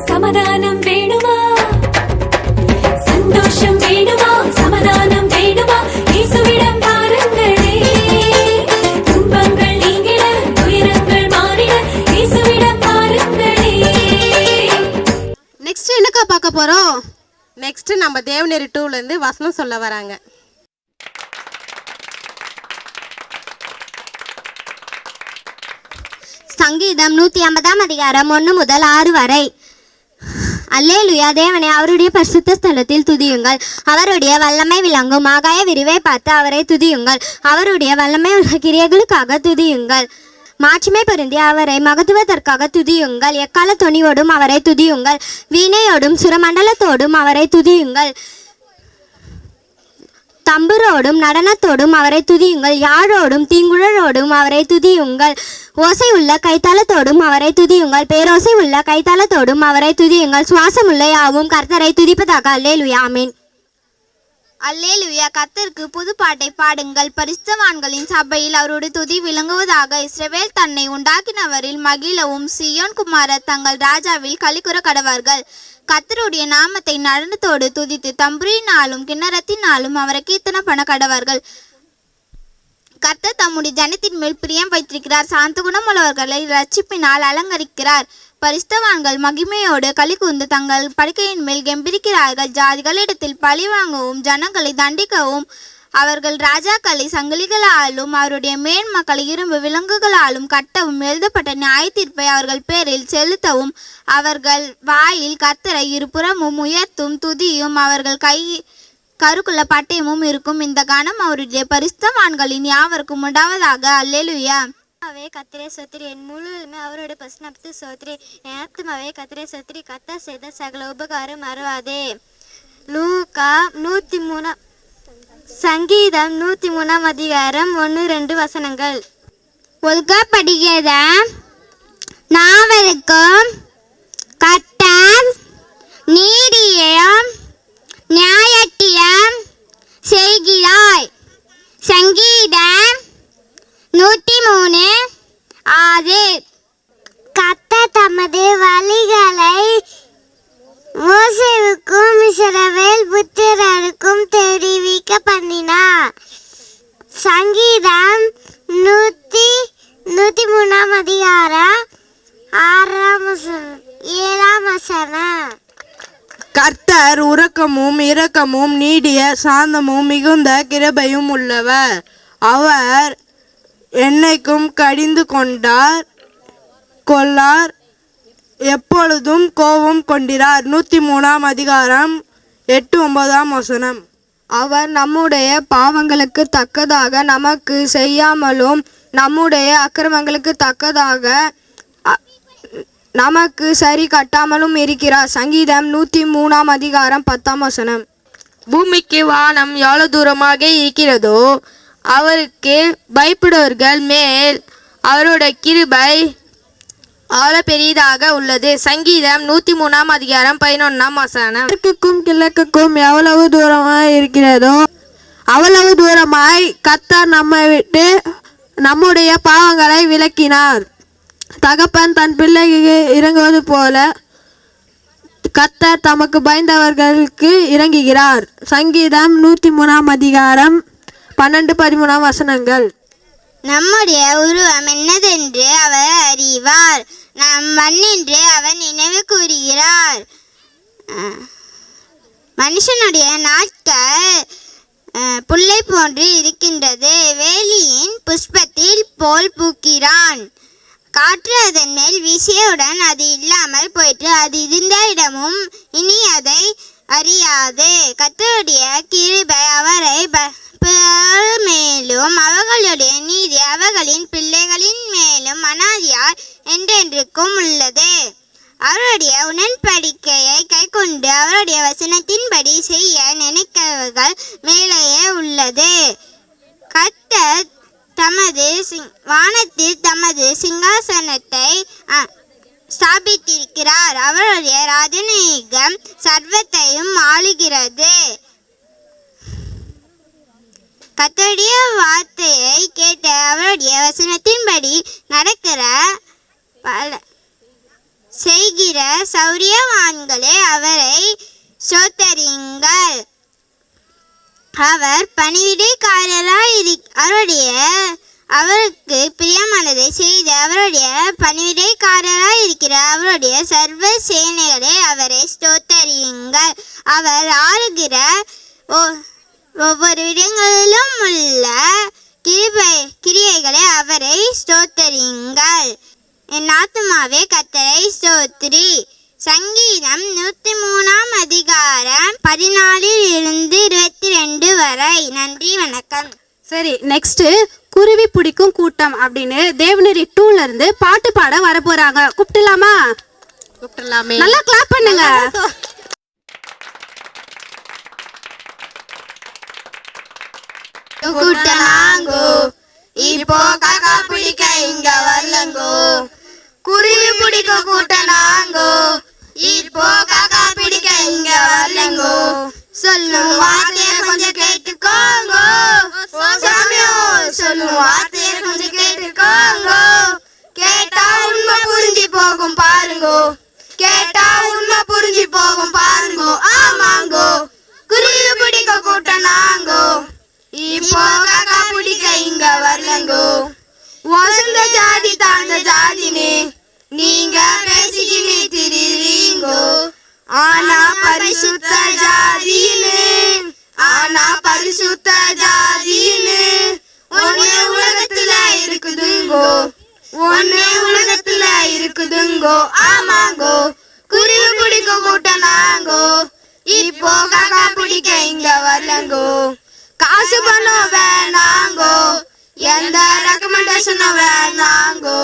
சமாதானம் வேணுமா, சந்தோஷம் வேணுமா, சமாதானம் வேணுமா, இயேசுவிடம் வாருங்களே. துன்பங்கள் நீங்கிட, துயரங்கள் மாறிட, இயேசுவிடம் வாருங்களே. நெக்ஸ்ட் என்னக்கா பார்க்க போறோம்? நெக்ஸ்ட் நம்ம தேவநேரி 2லேருந்து வசனம் சொல்ல வராங்க. சங்கீதம் 150 அதிகாரம் 1 முதல் 6 வரை. அல்லேலுயா, தேவனை அவருடைய பரிசுத்த ஸ்தலத்தில் துதியுங்கள். அவருடைய வல்லமை விளங்கும் ஆகாய விரிவை பார்த்து அவரை துதியுங்கள். அவருடைய வல்லமை உள்ள கிரியைகளுக்காக துதியுங்கள். மாட்சிமை பொருந்தி அவரை மகத்துவத்திற்காக துதியுங்கள். எக்கால தொனியோடும் அவரை துதியுங்கள். வீணையோடும் சுரமண்டலத்தோடும் அவரை துதியுங்கள். தம்புரோடும் நடனத்தோடும் அவரை துதியுங்கள். யாழோடும் தீங்குழலோடும் அவரை துதியுங்கள். ஓசை உள்ள கைத்தாளத்தோடும் அவரை துதியுங்கள். பேரோசை உள்ள கைத்தாளத்தோடும் அவரை துதியுங்கள். சுவாசமுள்ள யாவும் கர்த்தரை துதிப்பதாக. அல்லேலுயா, ஆமென். அல்லேலுயா, கர்த்தருக்கு புது பாட்டை பாடுங்கள். பரிசுத்தவான்களின் சபையில் அவருடைய துதி விளங்குவதாக. இஸ்ரவேல் தன்னை உண்டாக்கினவரில் மகிழவும் சீயோன் குமாரர் தங்கள் ராஜாவில் களிக்குற கடவார்கள். கர்த்தருடைய நாமத்தை நடனத்தோடு துதித்து தம்புரினாலும் கிண்ணறத்தினாலும் அவரை கீர்த்தனை பண்ண கடவார்கள். கர்த்தர் தம்முடைய ஜனத்தின் மேல் பிரியம் வைத்திருக்கிறார். சாந்த குணமுள்ளவர்களை ரட்சிப்பினால் அலங்கரிக்கிறார். பரிசுத்தவான்கள் மகிமையோடு களி கூர்ந்து தங்கள் படுக்கையின் மேல் கெம்பீரிக்கிறார்கள். ஜாதிகளிடத்தில் பழி வாங்கவும் ஜனங்களை தண்டிக்கவும் அவர்கள் ராஜாக்களை சங்கிலிகளாலும் அவருடைய மேன்மக்களை இரும்பு விலங்குகளாலும் கட்டவும் எழுதப்பட்ட நியாய தீர்ப்பை அவர்கள் பேரில் செலுத்தவும் அவர்கள் வாயில் கர்த்தரை இருபுறமும் உயர்த்தும் துதியும் அவர்கள் கை கருக்குள்ள பட்டயமும் இருக்கும். இந்த கணம் அவருடைய பரிசுத்தவான்களின் யாவருக்கும் உண்டாவதாக. அல்லேலுயா. கத்திரை சோத்திரி, என் முழுவதுமே அவருடைய பசுனத்து சோத்திரி, என் ஆத்துமாவே கத்திரை சோத்திரி, கர்த்தர் செய்த சகல உபகாரம் மறவாதே. லூக்கா 103 சங்கீதம் 103 அதிகாரம் 1-2 வசனங்கள். ஒழுக்கப்படுகிற நாவலுக்கும் கர்த்தர் நீதியையும் நியாயத்தையும் செய்கிறாய். சங்கீதம் 103:6. கர்த்தர் தமது வழிகளை மோசேவுக்கும் இஸ்ரவேல் புத்திரருக்கும் தெரிவிக்க பண்ணினார். சங்கீதம் 103 அதிகாரம் 7 வசனம். கர்த்தர் உரக்கமும் இரக்கமும் நீடிய சாந்தமும் மிகுந்த கிருபையும் உள்ளவர். அவர் என்னைக்கும் கடிந்து கொள்ளார், எப்பொழுதும் கோபம் கொண்டிரார். 103 அதிகாரம் 8-9 வசனம். அவர் நம்முடைய பாவங்களுக்கு தக்கதாக நமக்கு செய்யாமலும் நம்முடைய அக்கிரமங்களுக்கு தக்கதாக நமக்கு சரி கட்டாமலும் இருக்கிறார். சங்கீதம் 103 அதிகாரம் 10 வசனம். பூமிக்கு வானம் எவ்வளவு தூரமாக இருக்கிறதோ அவருக்கு பயப்படுவர்கள் மேல் அவருடைய கிருபை அவ்வளோ பெரியதாக உள்ளது. சங்கீதம் 103 அதிகாரம் 11 வசனம். தெற்குக்கும் கிழக்குக்கும் எவ்வளவு தூரமாய் இருக்கிறதோ அவ்வளவு தூரமாய் கர்த்தர் நம்மை விட்டு நம்முடைய பாவங்களை விலக்கினார். தகப்பன் தன் பிள்ளைக்கு இறங்குவது போல கர்த்தர் தமக்கு பயந்தவர்களுக்கு இறங்குகிறார். சங்கீதம் 103 அதிகாரம் 12-13 வசனங்கள். நம்முடைய உருவம் என்னதென்று அவர் அறிவார். நம் மண்ணென்று அவர் நினைவு கூறுகிறார். மனுஷனுடைய நாட்கள் புல்லை போன்று இருக்கின்றது. வேலியின் புஷ்பத்தில் போல் பூக்கிறான். காற்று அதன் மேல் வீசியவுடன் அது இல்லாமல் போயிற்று. அது இருந்த இடமும் இனி அதை அறியாது. கர்த்தருடைய கிருபை அவரை மேலும் அவர்களுடைய நீதி அவர்களின் பிள்ளைகளின் மேலும் அனாதியார் என்றென்றுக்கும் உள்ளது. அவருடைய உடன்படிக்கையை கைக்கொண்டு அவருடைய வசனத்தின்படி செய்ய நினைக்கிறவர்கள் மேலேயே உள்ளது. கர்த்தர் தமது வானத்தில் தமது சிங்காசனத்தை ஸ்தாபித்திருக்கிறார். அவருடைய ராஜநீகம் சர்வத்தையும் ஆளுகிறது. கர்த்தருடைய வார்த்தையை கேட்டு அவருடைய வசனத்தின்படி நடக்கிற செய்கிற சௌரியவான்களே அவரை ஸ்தோத்தரியுங்கள். அவர் அவருக்கு பிரியமானதை செய்து அவருடைய பணிவிடைக்காரராய் இருக்கிற அவருடைய சர்வ சேனைகளே அவரை ஸ்தோத்தரியுங்கள். அவர் ஆளுகிற ஒவ்வொரு இடங்களிலும் உள்ள கிரியைகளை அவரை ஸ்தோத்தரியுங்கள். என் ஆத்துமாவே கர்த்தரை ஸ்தோத்திரி. சங்கீதம் 103 அதிகாரம் 14-22 வரை. நன்றி, வணக்கம். சரி, நெக்ஸ்ட் குருவி பிடிக்கும் கூட்டம் அப்படின்னு தேவநெறி 2ல இருந்து பாட்டு பாட வர போறாங்க. கூப்பிடலாமா? கூப்பிடலாமே. நல்லா கிளாப் பண்ணுங்க. கூட்டனாங்கோ இப்போ காக்கா பிடிக்க இங்க வரலங்கோ. குருவி பிடிக்க கூட்டனாங்கோ இப்போ காக்கா பிடிக்க இங்க வரலங்கோ. சொல்லும் வார்த்தையை கொஞ்சம் கேட்டுக்கோங்கோ. சொல்லும் வார்த்தையை கொஞ்சம் கேட்டுக்கோங்கோ. கேட்டா உண்மை புரிஞ்சு போகும் பாருங்கோ. கேட்டா உண்மை புரிஞ்சு போகும் பாருங்கோ. ஆமாங்கோ, குருவி பிடிக்க கூட்டனாங்கோ இப்போ காக்கா பிடிக்க இங்க வரலங்கோ. வசந்த ஜாதி தாழ்ந்த ஜாதினு நீங்க பேசிக்கினு திரிறீங்கோ. ஆனா பரிசுத்த ஜாதின்னு ஒண்ணு உலகத்துல இருக்குதுங்கோ. ஆமாங்கோ, குருவி பிடிக்க கூட்டனாங்கோ இப்போ காக்கா பிடிக்க இங்க வரலங்கோ. காசு பணம் வேணாங்கோ, எந்த ரெக்கமெண்டேஷனும் வேணாங்கோ.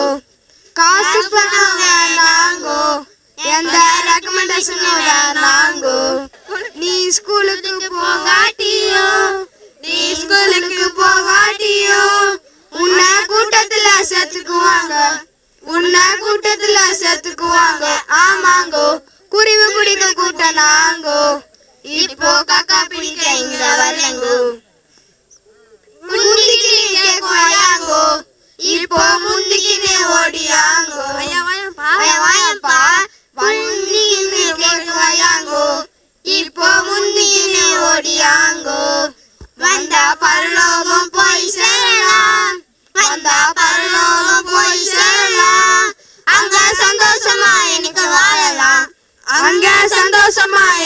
காசு பணம் வேணாங்கோ, எந்த ரெக்கமெண்டேஷனும் வேணாங்கோ. நீ ஸ்கூலுக்கு போகாட்டியோ உன்னை கூட்டத்துல சேர்த்துக்குவாங்க. ஆமாங்கோ, குருவி பிடிக்க கூட்டனாங்கோ இப்போ காக்கா பிடிக்க இங்க வரலங்கோ. முந்திக்கு கேக்குவாயாங்கோ இப்போ முந்திக்கு ஓடியாங்கோ. வாயப்பா முந்திக்கு கேக்குவாயாங்கோ இப்போ முந்திக்கு ஓடியாங்கோ. வந்தா பரலோகம் போய் சேரலாம். அங்க சந்தோஷமா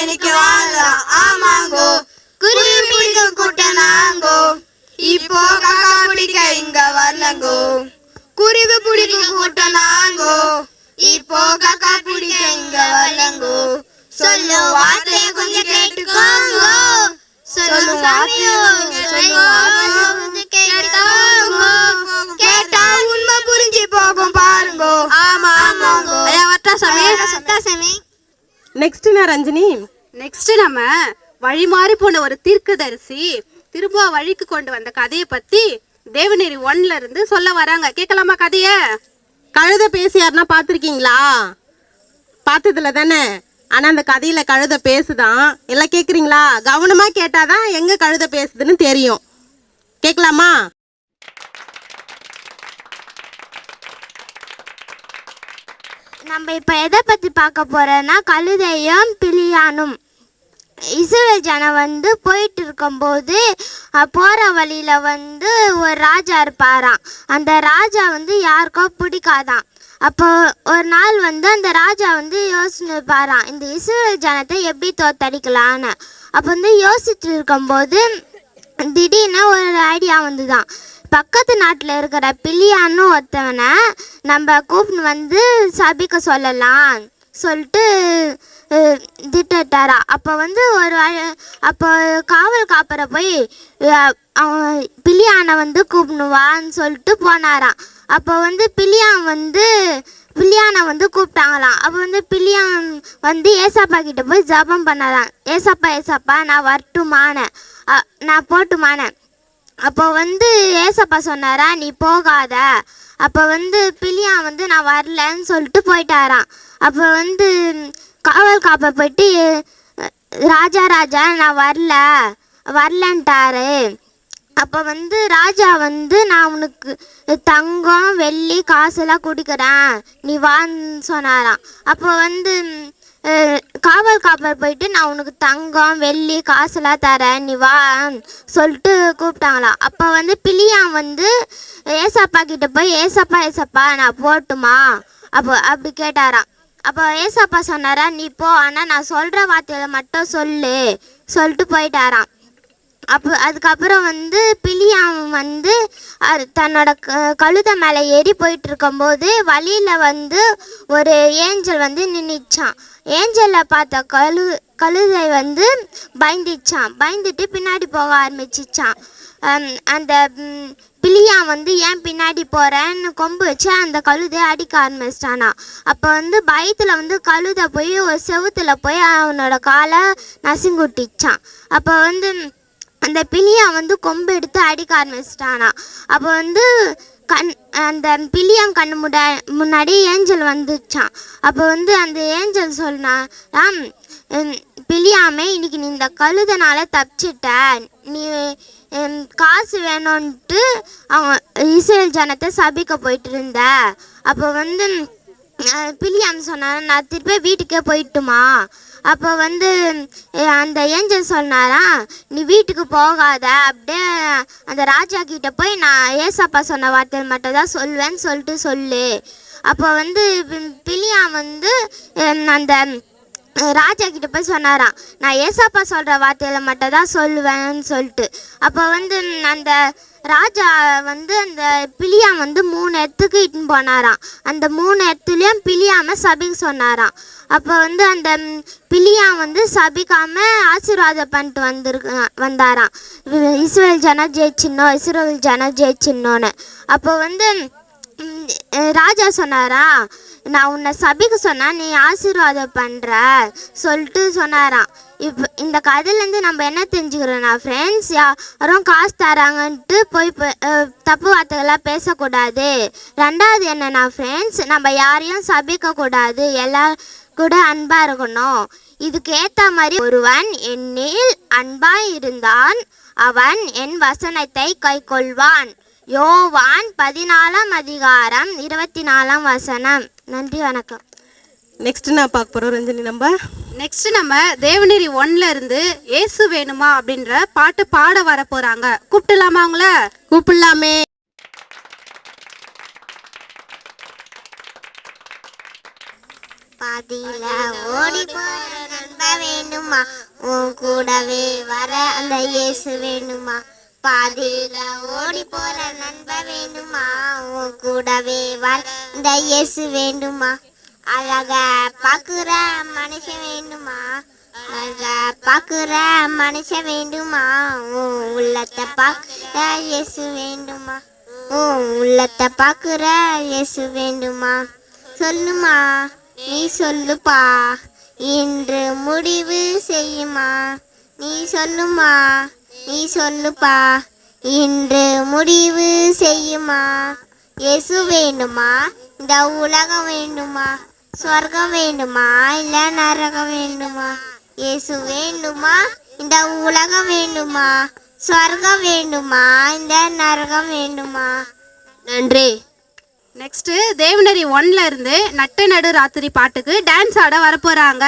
எனக்கு வாழலாம். ஆமாங்கோ, குருவி பிடிக்க கூட்டனாங்கோ இப்போ காக்கா பிடிக்க இங்க வரலங்கோ. குருவி பிடிக்க கூட்டனாங்கோ இப்போ காக்கா பிடிக்க இங்க வரலங்கோ. சொல்லும் வார்த்தையை கொஞ்சம் கேட்டுக்கோங்கோ. சொல்லும் வார்த்தையை கொஞ்சம் கேட்டுக்கோங்கோ. கேட்டா உண்மை புரிஞ்சு போகும் பாருங்கோ. ஆமாங்கோ. சாமி. நெக்ஸ்ட் என்ன ரஞ்சினி? நெக்ஸ்ட் நம்ம வழி மாறி போன ஒரு தீர்க்கதரிசி திரும்ப வழிக்கு கொண்டு வந்த கதையை பத்தி தேவநெறி 1ல இருந்து சொல்ல வராங்க. கேட்கலாமா கதைய? கழுத பேசி யாருன்னா பார்த்துருக்கீங்களா? பார்த்ததில்ல தானே? ஆனால் அந்த கதையில கழுத பேசுதான். எல்லாம் கேட்குறீங்களா? கவனமா கேட்டாதான் எங்க கழுத பேசுதுன்னு தெரியும். கேட்கலாமா? நம்ம இப்போ எதை பற்றி பார்க்க போகிறோன்னா கழுதையும் பிலியானும். இஸ்ரவேல் ஜனம் போயிட்டு இருக்கும்போது போகிற வழியில் ஒரு ராஜா இருப்பாராம். அந்த ராஜா யாருக்கோ பிடிக்காதான். அப்போ ஒரு நாள் அந்த ராஜா யோசிச்சுருப்பாராம், இந்த இஸ்ரவேல் ஜனத்தை எப்படி தோத்தடிக்கலான்னு. அப்போ யோசிச்சுட்டு இருக்கும்போது திடீர்னு ஒரு ஐடியா வந்துதான். பக்கத்து நாட்டில் இருக்கிற பிலியான்னு ஒருத்தவனை நம்ம கூப்பிட்டு சபிக்க சொல்லலாம் சொல்லிட்டு திட்டாரா. அப்போ அப்போ காவல் காப்பரை போய் அவன் பிலியானை கூப்பிடுவான்னு சொல்லிட்டு போனாராம். அப்போ பிலியானை கூப்பிட்டாங்களாம். அப்போ பிலியான் ஏசப்பா கிட்ட போய் ஜபம் பண்ணாராம். ஏசப்பா நான் வரட்டுமானே, நான் போட்டுமானே. அப்போ ஏசப்பா சொன்னாரா, நீ போகாத. அப்போ பிலியான் நான் வரலன்னு சொல்லிட்டு போயிட்டாராம். அப்போ காவல் காப்ப போயிட்டு ராஜா நான் வரலன்ட்டாரு. அப்போ வந்து ராஜா வந்து நான் உனக்கு தங்கம் வெள்ளி காசெல்லாம் கொடுக்குறேன் நீ வான்னு சொன்னாராம். அப்போ வந்து காவல் போயிட்டு நான் உனக்கு தங்கம் வெள்ளி காசெல்லாம் தரேன் நீ வான்னு சொல்லிட்டு கூப்பிட்டாங்களாம். அப்போ வந்து பிலியாம் வந்து ஏசப்பா கிட்ட போய் ஏசப்பா நான் போட்டுமா அப்படி கேட்டாராம். அப்போ ஏசப்பா சொன்னாரா நீ போ, ஆனால் நான் சொல்கிற வார்த்தையில மட்டும் சொல்லிட்டு போயிட்டாராம். அதுக்கப்புறம் வந்து பிலியாம் வந்து தன்னோட கழுதை மேலே ஏறி போயிட்டு இருக்கும்போது வழியில் வந்து ஒரு ஏஞ்சல் வந்து நின்றுச்சான். ஏஞ்சலை பார்த்த கழுதை வந்து பயந்துட்டு பின்னாடி போக ஆரம்பிச்சிச்சான். அந்த பிலியாம் வந்து ஏன் பின்னாடி போகிறேன்னு கொம்பு வச்சு அந்த கழுதையை அடிக்க ஆரம்பிச்சிட்டானா. அப்போ வந்து பயத்தில் வந்து கழுதை போய் ஒரு செவுத்துல போய் அவனோட காலை நசுங்குட்டிச்சான். அப்போ வந்து அந்த பிலியாம் வந்து கொம்பு எடுத்து அடிக்க ஆரம்பிச்சிட்டானா. அப்போ வந்து அந்த பிலியாம் கண்ணு முன்னாடி ஏஞ்சல் வந்துச்சான். அப்போ வந்து அந்த ஏஞ்சல் சொன்னா பிலியாமே இன்னைக்கு நீ இந்த கழுதனால தப்பிச்சிட்ட, நீ காசு வேணும்ன்ட்டு அவங்க இஸ்ரேல் ஜனத்தை சபிக்க போயிட்டு இருந்த. அப்போ வந்து பிலியாம் சொன்னார் நான் திருப்பி வீட்டுக்கே போயிட்டுமா. அப்போ வந்து அந்த ஏஞ்சல் சொன்னாரா நீ வீட்டுக்கு போகாத, அப்படியே அந்த ராஜா கிட்ட போய் நான் ஏசப்பா சொன்ன வார்த்தை மட்டும் தான் சொல்வேன்னு சொல்லிட்டு சொல்லு. அப்போ வந்து பிலியாம் வந்து அந்த ராஜா கிட்ட போய் சொன்னாராம் நான் ஏசப்பா சொல்கிற வார்த்தையில மட்டும் தான் சொல்லுவேன்னு சொல்லிட்டு. அப்போ வந்து அந்த ராஜா வந்து அந்த பிலியாம் வந்து 3 இடத்துக்கு இட்டுன்னு போனாராம். அந்த 3 இடத்துலையும் பிலியாம சபிக்க சொன்னாராம். அப்போ வந்து அந்த பிலியாம் வந்து சபிக்காம ஆசீர்வாதம் பண்ணிட்டு வந்தாராம். இஸ்ரேல் ஜனம் ஜெயிச்சின்னோன்னு. அப்போ வந்து ராஜா சொன்னாரா நான் உன்னை சபிக்க சொன்னா நீ ஆசீர்வாதம் பண்ணுற சொல்லிட்டு சொன்னாராம். இப்போ இந்த கதையிலேருந்து நம்ம என்ன தெரிஞ்சுக்கிறோன்னா ஃப்ரெண்ட்ஸ், யாரும் காசு தராங்கன்ட்டு போய் தப்பு வார்த்தைகளாக பேசக்கூடாது. 2வது என்னன்னா ஃப்ரெண்ட்ஸ், நம்ம யாரையும் சபிக்கக்கூடாது, எல்லாரும் கூட அன்பாக இருக்கணும். இதுக்கு ஏற்ற மாதிரி ஒருவன் என்னில் அன்பாய் இருந்தான் அவன் என் வசனத்தை கை கொள்வான். யோவான் 14:24. நன்றி, வணக்கம். நெக்ஸ்ட் நான் பார்க்க போகிறோம் ரஞ்சனி. நெக்ஸ்ட் நம்ம தேவநீரி 1ல இருந்து ஏசு வேணுமா அப்படின்ற பாட்டு பாட வர போறாங்க. கூப்பிடலாமா அவங்கள? கூப்பிடலாமே. பாதியில ஓடி போற நண்ப வேணுமா, உன் கூடவே வர அந்த இயேசு வேணுமா. பாதியில ஓடி போற நண்ப வேணுமா, உன் கூடவே வர இந்த இயேசு வேணுமா. அழக பாக்குற மனுஷன் வேணுமா, அழக பாக்குற மனுஷன் வேண்டுமா. உன் உள்ளத்தை பாக்குற இயேசு வேண்டுமா, உன் உள்ளத்தை பாக்குற இயேசு வேண்டுமா. சொல்லுமா நீ சொல்லுப்பா, இன்று முடிவு செய்யுமா. நீ சொல்லுமா நீ சொல்லுப்பா, இன்று முடிவு செய்யுமா. இயேசு வேண்டுமா, இந்த உலகம் வேண்டுமா, சொர்க்கம் வேண்டுமா, இல்ல நரகம் வேண்டுமா. இயேசு வேண்டுமா, இந்த உலகம் வேண்டுமா, சொர்க்கம் வேண்டுமா, இந்த நரகம் வேண்டுமா. நன்றி. நெக்ஸ்ட் தேவநீரி 1ல இருந்து நட்ட நடு ராத்திரி பாட்டுக்கு டான்ஸ் ஆட வர போறாங்க.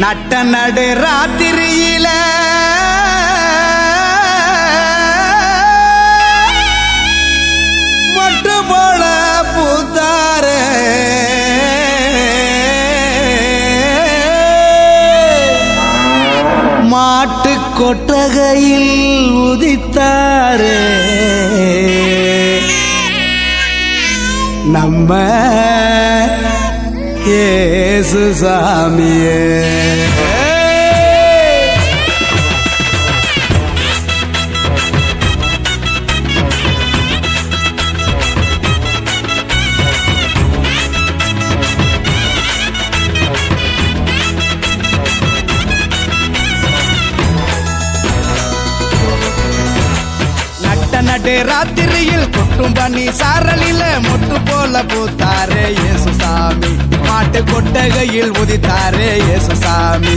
நட்ட நடு ராத்திரியில மொட்டு போல பூத்தாரே, மாட்டு கொட்டகையில் உதித்தாரே நம்ம இயேசு சாமியே. நட்ட நடு ராத்திரியில் கொட்டும் பனி சாரலில மொட்டு போல பூத்தாரே இயேசுசாமி மாட்டு கொட்டகையில் உதித்தாரே இயேசுசாமி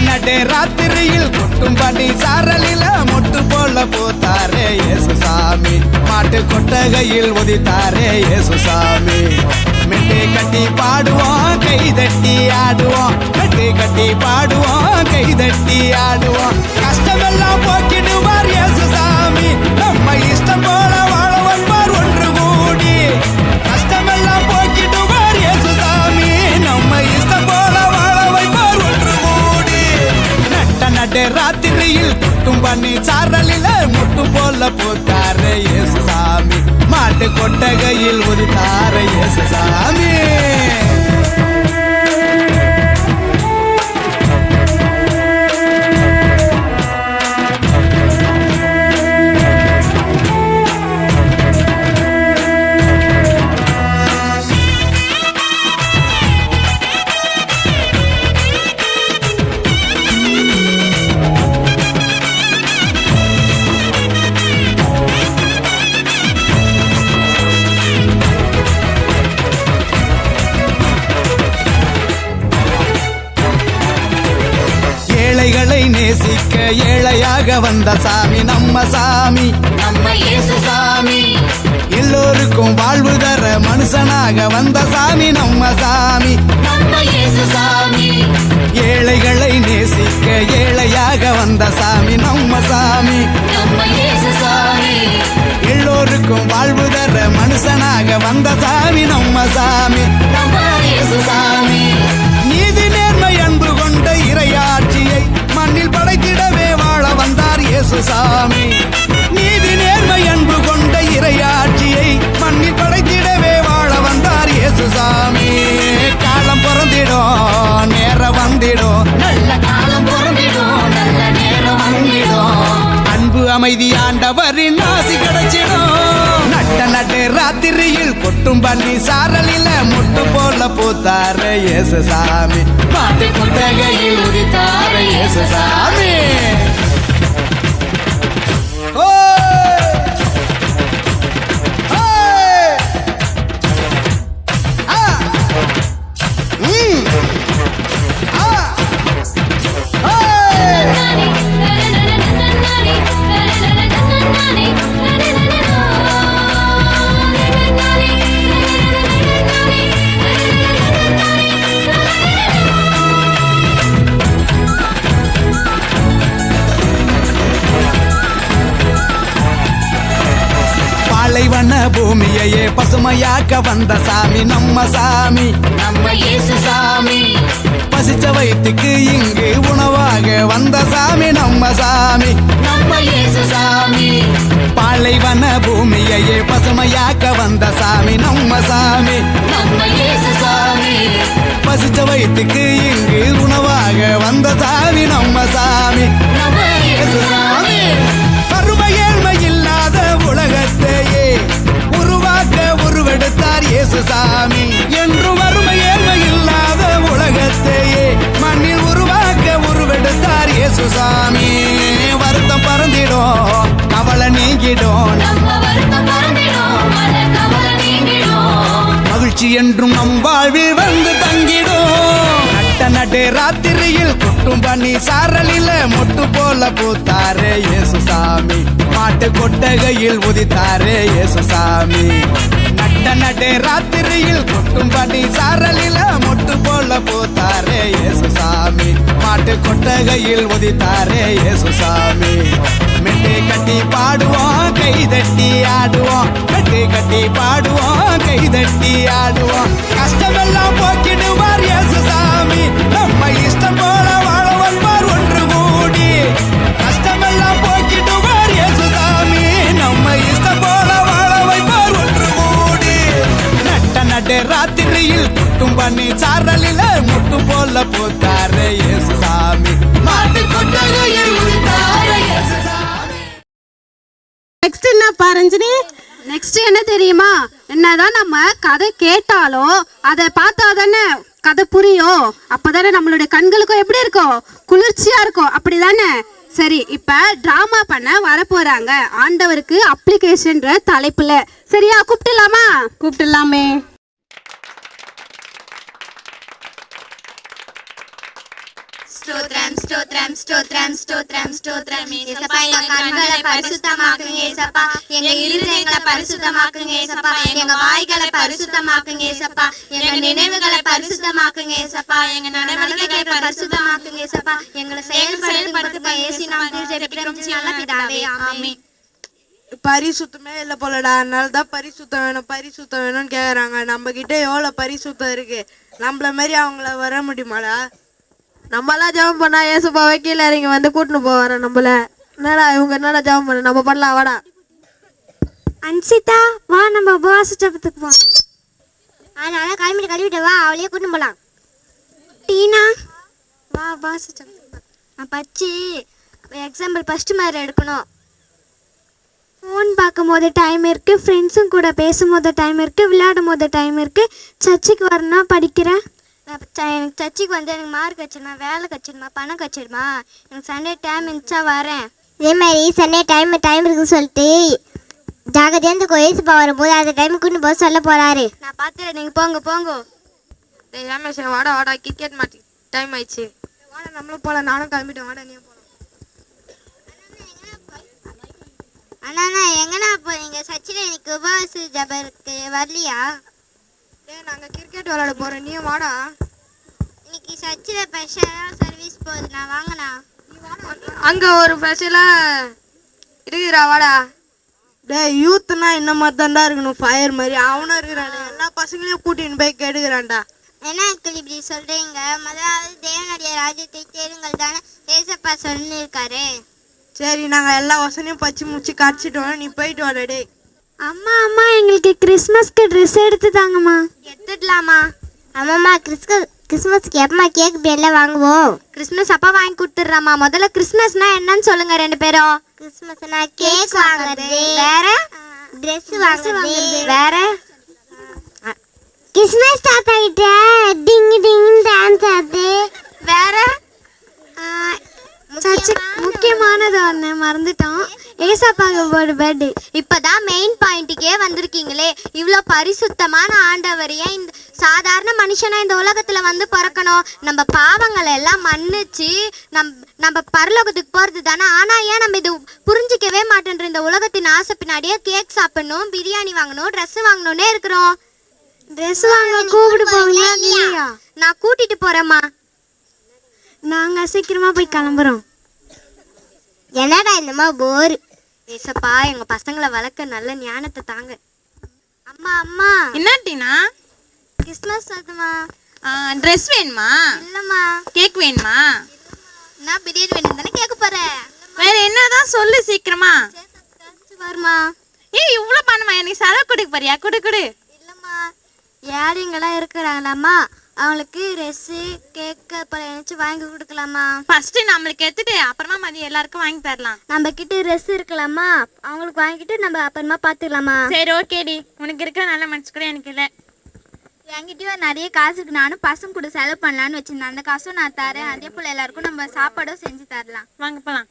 நடு ராத்திரியில் கொட்டும் பனி சாரலில மொட்டு போல பூத்தாரே இயேசுசாமி மாட்டு கொட்டகையில் உதித்தாரே இயேசுசாமி மெட்டை கட்டி பாடுவோம் கை தட்டி ஆடுவோம் மெட்டை கட்டி பாடுவோம் கை தட்டி ஆடுவோம் கஷ்டமெல்லாம் போக்கிடுவார் இயேசுசாமி நம்ம இஷ்டம் போல வாழ வைப்பார் ஒன்று கூடி கஷ்டமெல்லாம் போக்கிடுவார் இயேசுசாமி நம்ம இஷ்டம் போல வாழ வைப்பார் ஒன்று கூடி நடு ராத்திரியில் கொட்டும் பனி சாரலில முட்டு போல போத்தாரே இயேசுசாமி மாட்டு கொட்டகையில் உதித்தாரே இயேசுசாமி ஏழைகளை நேசிக்க ஏழையாக வந்த சாமி நம்ம சாமி நம்ம இயேசுசாமி எல்லோருக்கும் வாழ்வு தர மனுஷனாக வந்த சாமி நம்ம சாமி நம்ம இயேசுசாமி ஏழைகளை நேசிக்க ஏழையாக வந்த சாமி நம்ம சாமி நம்ம இயேசுசாமி எல்லோருக்கும் வாழ்வு தர மனுஷனாக வந்த சாமி நம்ம சாமி நம்ம இயேசுசாமி நீதி நேர்மை அன்பு கொண்ட இறையாட்சியை மண்ணில் படைத்திடவே வாழ வந்தார் இயேசுசாமி நீதி நேர்மை அன்பு கொண்ட இறையாட்சியை மண்ணில் படைத்திடவே வாழ வந்தார் இயேசுசாமி காலம் பிறந்திடும் நேரம் வந்திடும் நல்ல காலம் பொருந்திடும் நல்ல நேரம் வந்திடும் அன்பு அமைதி ஆண்டவரின் ஆசி கிடைச்சிடும் நடு ராத்திரியில் கொட்டும் பனி சாரலில முட்டு போல பூத்தாரே இயேசுசாமி மாட்டு கொட்டகையில் உதித்தாரே இயேசுசாமி பாலைவன பூமியையே பசுமையாக்க வந்த சாமி நம்ம சாமி நம்ம இயேசுசாமி பசிச்ச வயிற்றுக்கு இங்கு உணவாக வந்த சாமி நம்ம சாமி நம்ம இயேசுசாமி பாலைவன பூமியையே பசுமையாக்க வந்த சாமி நம்ம சாமி நம்ம இயேசுசாமி பசிச்ச வயிற்றுக்கு இங்கு உணவாக வந்த சாமி நம்ம சாமி நம்ம இயேசுசாமி வறுமை ஏழ்மை இல்லாத உலகத்தையே உருவாக்க உருவெடுத்தார் இயேசுசாமி என்று வறுமை ஏழ்மை இல்லாத உலகத்தையே மண்ணில் உருவாக்க உருவெடுத்தார் இயேசுசாமி வருத்தம் பறந்திடும் கவலை நீங்கிடும் நம்ம வருத்தம் பறந்திடும் மன கவலை நீங்கிடும் மகிழ்ச்சி என்றும் நம் வாழ்வில் வந்து தங்கிடும் நடு ராத்திரியில் கொட்டும் பனி சாரலில மொட்டு போல பூத்தாரே இயேசுசாமி மாட்டு கொட்டகையில் உதித்தாரே இயேசுசாமி நடு ராத்திரியில் கொட்டும் பனி சாரலில மொட்டு போல பூத்தாரே இயேசுசாமி மாட்டு கொட்டகையில் உதித்தாரே இயேசுசாமி மெட்டை கட்டி பாடுவோம் கை தட்டி ஆடுவோம் மெட்டை கட்டி பாடுவோம் கை தட்டி ஆடுவோம் கஷ்டமெல்லாம் போக்கிடுவார் இயேசுசாமி நம்ம இஷ்டம் போல வாழ வைப்பார் ஒன்று கூடி கஷ்டமெல்லாம் போக்கிடுவார் இயேசுசாமி நம்ம இஷ்டம் போல வாழ வைப்பார் ஒன்று கூடி நடு ராத்திரியில் கொட்டும் பனி சாரலில முட்டு போல பூத்தாரே இயேசுசாமி மாட்டு கொட்டகையில் உதித்தாரே இயேசுசாமி. நெக்ஸ்ட் என்ன பாரஞ்சனி? நெக்ஸ்ட் என்ன தெரியுமா? என்னதான் நம்ம கதை கேட்டாலும் அதை பார்த்தா தானே கதை புரியும். அப்பதானே நம்மளுடைய கண்களுக்கும் எப்படி இருக்கும், குளிர்ச்சியா இருக்கும். அப்படிதானே? சரி, இப்ப டிராமா பண்ண வர போறாங்க ஆண்டவருக்கு அப்ளிகேஷன்ற தலைப்புல. சரியா, கூப்பிடலாமா? கூப்பிட்டுலாமே. ஸ்தோத்திரம் ஸ்தோத்திரம் ஸ்தோத்திரம் ஸ்தோத்திரம் ஸ்தோத்திரம் ஏசப்பா, எங்க கண்களை பரிசுத்தமாக்குங்க ஏசப்பா, எங்க இருதயங்களை பரிசுத்தமாக்குங்க ஏசப்பா, எங்க வாய்களை பரிசுத்தமாக்குங்க ஏசப்பா, எங்க நினைவுகளை பரிசுத்தமாக்குங்க ஏசப்பா, எங்க நடவடிக்கைகளை பரிசுத்தமாக்குங்க ஏசப்பா, எங்களை செயல்படுத்துங்க இயேசு நாமத்தில் ஜெபிக்கிறோம் நல்ல பிதாவே, ஆமென். பரிசுத்தமே இல்லை போலடா, அதனால தான் பரிசுத்தம் வேணும்னு கேட்குறாங்க. நம்ம கிட்ட எவ்வளோ பரிசுத்தம் இருக்கு, நம்மள மாதிரி அவங்கள வர முடியுமாடா? நம்மளாம் ஜெபம் பண்ணா ஏசப்பாவை கீழே இறங்கி வந்து கூட்டின்னு போவார நம்மள. என்னடா இவங்க என்னடா ஜெபம் பண்ண, நம்ம பண்ணலாம் வாடா. அன்சிதா வா, நம்ம உபவாச ஜபத்துக்கு போகணும். அதனால கழுவிட்டு வா, அவளையே கூட்டின்னு போகலாம். டீனா வா, உபவாச ஜபத்துக்கு நான் பச்சு எக்ஸாம்பிள் ஃபர்ஸ்ட் மாதிரி எடுக்கணும். ஃபோன் பார்க்கும் போது டைம் இருக்குது, ஃப்ரெண்ட்ஸும் கூட பேசும்போது டைம் இருக்குது, விளையாடும் போது டைம் இருக்குது. சர்ச்சுக்கு வரணும், படிக்கிறேன். எனக்கு சர்ச்சுக்கு வந்து எனக்கு மார்க் வச்சிருமா, வேலை கச்சிடுமா, பணம் கச்சிடுமா, எனக்கு சண்டே டைம் இருந்துச்சா வரேன். இதே மாதிரி சண்டே டைம் இருக்குன்னு சொல்லிட்டு ஜாகிரதையாக இந்த கோயில்ஸுப்பா வரும்போது அந்த டைமுக்கு கூட்டு போக சொல்ல போகிறாரு. நான் பார்த்துறேன், நீங்கள் போங்க. ரமேஷ் வாடா வாடா, கிரிக்கெட் மேட்ச் டைம் ஆயிடுச்சு. வாடா நம்மளும் போகலாம், நானும் கிளம்பிட்டேன், வாடா நீ போகலாம். அண்ணா எங்கண்ணா போறீங்க? சர்ச்சில் எனக்கு உபவாச ஜபருக்கு வரலையா? நாங்கள் கிரிக்கெட் விளையாட போகிறோம், நீ வாடா. இன்னைக்கு சர்ச்சில் ஸ்பெஷலாக சர்வீஸ் போகுதுண்ணா, வாங்கண்ணா. அங்க ஒரு ஸ்பெஷலா இருக்குறா வாடா. யூத்னா இந்த மாதிரி தான்டா இருக்கணும், ஃபயர் மாதிரி. அவனும் இருக்கிறான், எல்லா பசங்களையும் கூட்டின்னு போய் கெடுக்கிறான்டா. என்ன அங்கிள் இப்படி சொல்கிறீங்க? முதலாவது தேவனுடைய ராஜ்யத்தை தேடுங்கள் தானே ஏசப்பா சொல்லியிருக்காரு. சரி, நாங்கள் எல்லா வசனையும் பச்சு முடிச்சு கடிச்சிட்டோம், நீ போயிட்டு வாடா. அம்மா எங்களுக்கு கிறிஸ்மஸ்க்கு ட்ரெஸ் எடுத்து தாங்கம்மா. எடுத்துடலாமா? ஆமாம்மா, கிறிஸ்மஸ்க்கு எப்பமா கேக் எல்லாம் வாங்குவோம். கிறிஸ்மஸ் அப்பா வாங்கி கொடுத்துட்றாம்மா. முதல்ல கிறிஸ்மஸ்னா என்னன்னு சொல்லுங்க ரெண்டு பேரும். கிறிஸ்மஸ்னா கேக் வாங்குறது, வேற ட்ரெஸ் வாங்குறது, வேற கிறிஸ்மஸ் தாத்தா கிட்ட டிங் டிங் டான்ஸ் ஆடுது, வேற முக்கியமானது ஒன்று மறந்துட்டோம், ஏசப்பாவோட பர்த்டே. இப்போதான் மெயின் பாயிண்ட்டுக்கே வந்திருக்கீங்களே. இவ்வளோ பரிசுத்தமான ஆண்டவரையே இந்த சாதாரண மனுஷனா இந்த உலகத்துல வந்து பிறக்கணும், நம்ம பாவங்களை எல்லாம் மன்னிச்சு நம்ம பரலோகத்துக்கு போறது தானே. ஆனா ஏன் நம்ம இது புரிஞ்சிக்கவே மாட்டேன்ற இந்த உலகத்தின் ஆசை பின்னாடியே கேக் சாப்பிடணும், பிரியாணி வாங்கணும், ட்ரெஸ் வாங்கணும்னே இருக்கிறோம். ட்ரெஸ் வாங்க கூப்பிட்டு போவீங்களா? இல்லையா? நான் கூட்டிட்டு போறேம்மா. நாங்க சீக்கிரமா போய் கிளம்புறோம். என்னடா இந்தமா போர். ஏசப்பா எங்க பசங்களை வளர்க்க நல்ல ஞானத்தை தாங்க. அம்மா என்னட்டினா கிறிஸ்மஸ் அதுமா. ட்ரெஸ் வேணுமா? இல்லம்மா. கேக் வேணுமா? நான் பிரியாணி வேணும் தானே கேட்க போறேன். வேற என்னதான் சொல்லு சீக்கிரமா. வருமா? இவ்வளோ பண்ணுமா? எனக்கு செலவு கொடுக்க போறியா? கொடு. இல்லம்மா, ஏழைங்களாம் இருக்கிறாங்களாம்மா, அவங்களுக்கு ட்ரெஸ்ஸு கேக்கு அப்புறம் ஏதாச்சும் வாங்கி கொடுக்கலாமா? ஃபர்ஸ்ட் நம்மளுக்கு எடுத்துட்டு அப்புறமா மதியம் எல்லாருக்கும் வாங்கி தரலாம். நம்ம கிட்ட ட்ரெஸ் இருக்கலாமா, அவங்களுக்கு வாங்கிட்டு நம்ம அப்புறமா பார்த்துக்கலாமா? சரி ஓகேடி, உனக்கு இருக்கிற நல்ல மனசு கூட எனக்கு இல்லை. என்கிட்டயும் நிறைய காசு இருக்கு, நானும் பசங்க கூட செலவு பண்ணலான்னு வச்சிருந்தேன். அந்த காசும் நான் தரேன், அதே போல் எல்லாருக்கும் நம்ம சாப்பாடும் செஞ்சு தரலாம். வாங்க போகலாம்.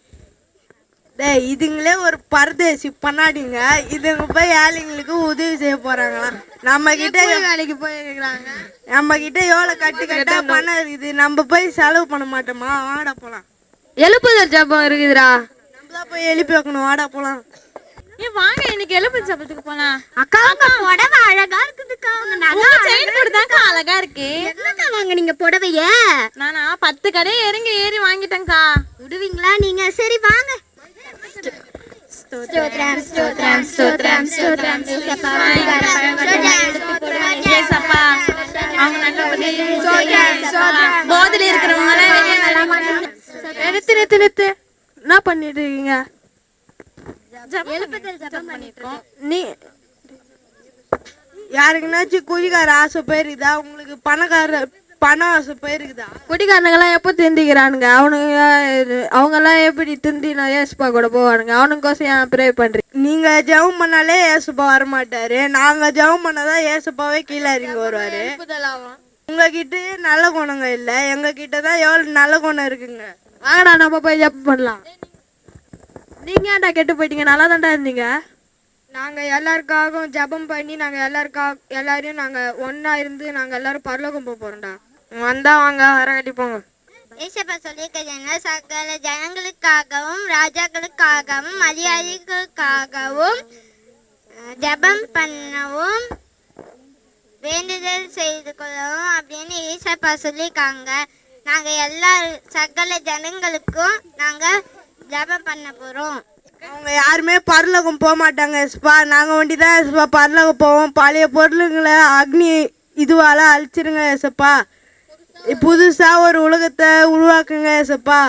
இதுங்களே ஒரு பரதேசி பண்ணாடிங்க, இதுங்க போய் ஏழைங்களுக்கு உதவி செய்ய போறாங்களாம். நம்ம கிட்ட வேலைக்கு போயிருக்கிறாங்க, நம்ம கிட்ட எவ்வளோ கட்டா பணம் இருக்குது, நம்ம போய் செலவு பண்ண மாட்டோமா? வாடா போலாம். எழுப்புதல் ஜபம் இருக்குதுடா, நம்ம தான் போய் எழுப்பி வைக்கணும், வாடா போலாம். வாங்க இன்னைக்கு எழுப்பு ஜபத்துக்கு போலாம். அக்கா புடவை அழகா இருக்குதுக்கா. செயின் போட்டுதான்க்கா அழகா இருக்கு. என்னக்கா வாங்க நீங்க புடவைய? நானா 10 கடை ஏறி வாங்கிட்டேன்க்கா. விடுவீங்களா நீங்க? சரி வாங்க. ஸ்தோத்திரம் ஸ்தோத்திரம் ஸ்தோத்திரம் ஸ்தோத்திரம் ஏசப்பா. ஏசப்பா அவங்க நல்லபடி போதில இருக்கிறவங்க நிறுத்து என்ன பண்ணிட்டு இருக்கீங்க? நீ யாருக்குனாச்சும் குடிக்கார ஆசை போயிருக்குதா? உங்களுக்கு பணம் ஆசை போயிருக்குதா? குடிக்காரனுங்கெல்லாம் எப்போ திருந்திக்கிறானுங்க? அவங்கெல்லாம் எப்படி திருந்தினா ஏசுப்பா கூட போவானுங்க? அவனுக்கோசம் ஏன் ப்ரே பண்றீங்க? நீங்க ஜெபம் பண்ணாலே ஏசுப்பா வரமாட்டாரு, நாங்க ஜெபம் பண்ணாதான் ஏசுப்பாவே கீழே இறங்கி வருவாரு. உங்ககிட்ட நல்ல குணங்க இல்ல, எங்க கிட்ட தான் எவ்வளவு நல்ல குணம் இருக்குங்க. வாங்கடா நம்ம போய் ஜெபம் பண்ணலாம். நீங்கள் ஏன்டா கெட்டு போயிட்டீங்க? நல்லா தான்டா இருந்தீங்க. நாங்கள் எல்லாருக்காகவும் ஜெபம் பண்ணி எல்லாரையும் நாங்கள் ஒன்றா இருந்து நாங்கள் எல்லாரும் பரலோகம் போக போகிறோம்டா. வந்தால் வாங்க, வர கட்டிப்போங்க. ஏசப்பா சொல்லியிருக்கிறது சகல ஜனங்களுக்காகவும் ராஜாக்களுக்காகவும் அதிகாரிகளுக்காகவும் ஜெபம் பண்ணவும் வேண்டுதல் செய்து கொள்ளவும் அப்படின்னு ஏசப்பா சொல்லியிருக்காங்க. நாங்கள் எல்லா சகல ஜனங்களுக்கும் நாங்கள் ஜெபம் பண்ண போகிறோம். அவங்க யாருமே பரலோகம் போக மாட்டாங்க ஏசப்பா. நாங்கள் வண்டி தான் ஏசப்பா பரலோகம் போவோம். பழைய பொருளுங்களை அக்னி இதுவால் அழிச்சிருங்க ஏசப்பா. புதுசாக ஒரு உலகத்தை உருவாக்குங்க ஏசப்பா.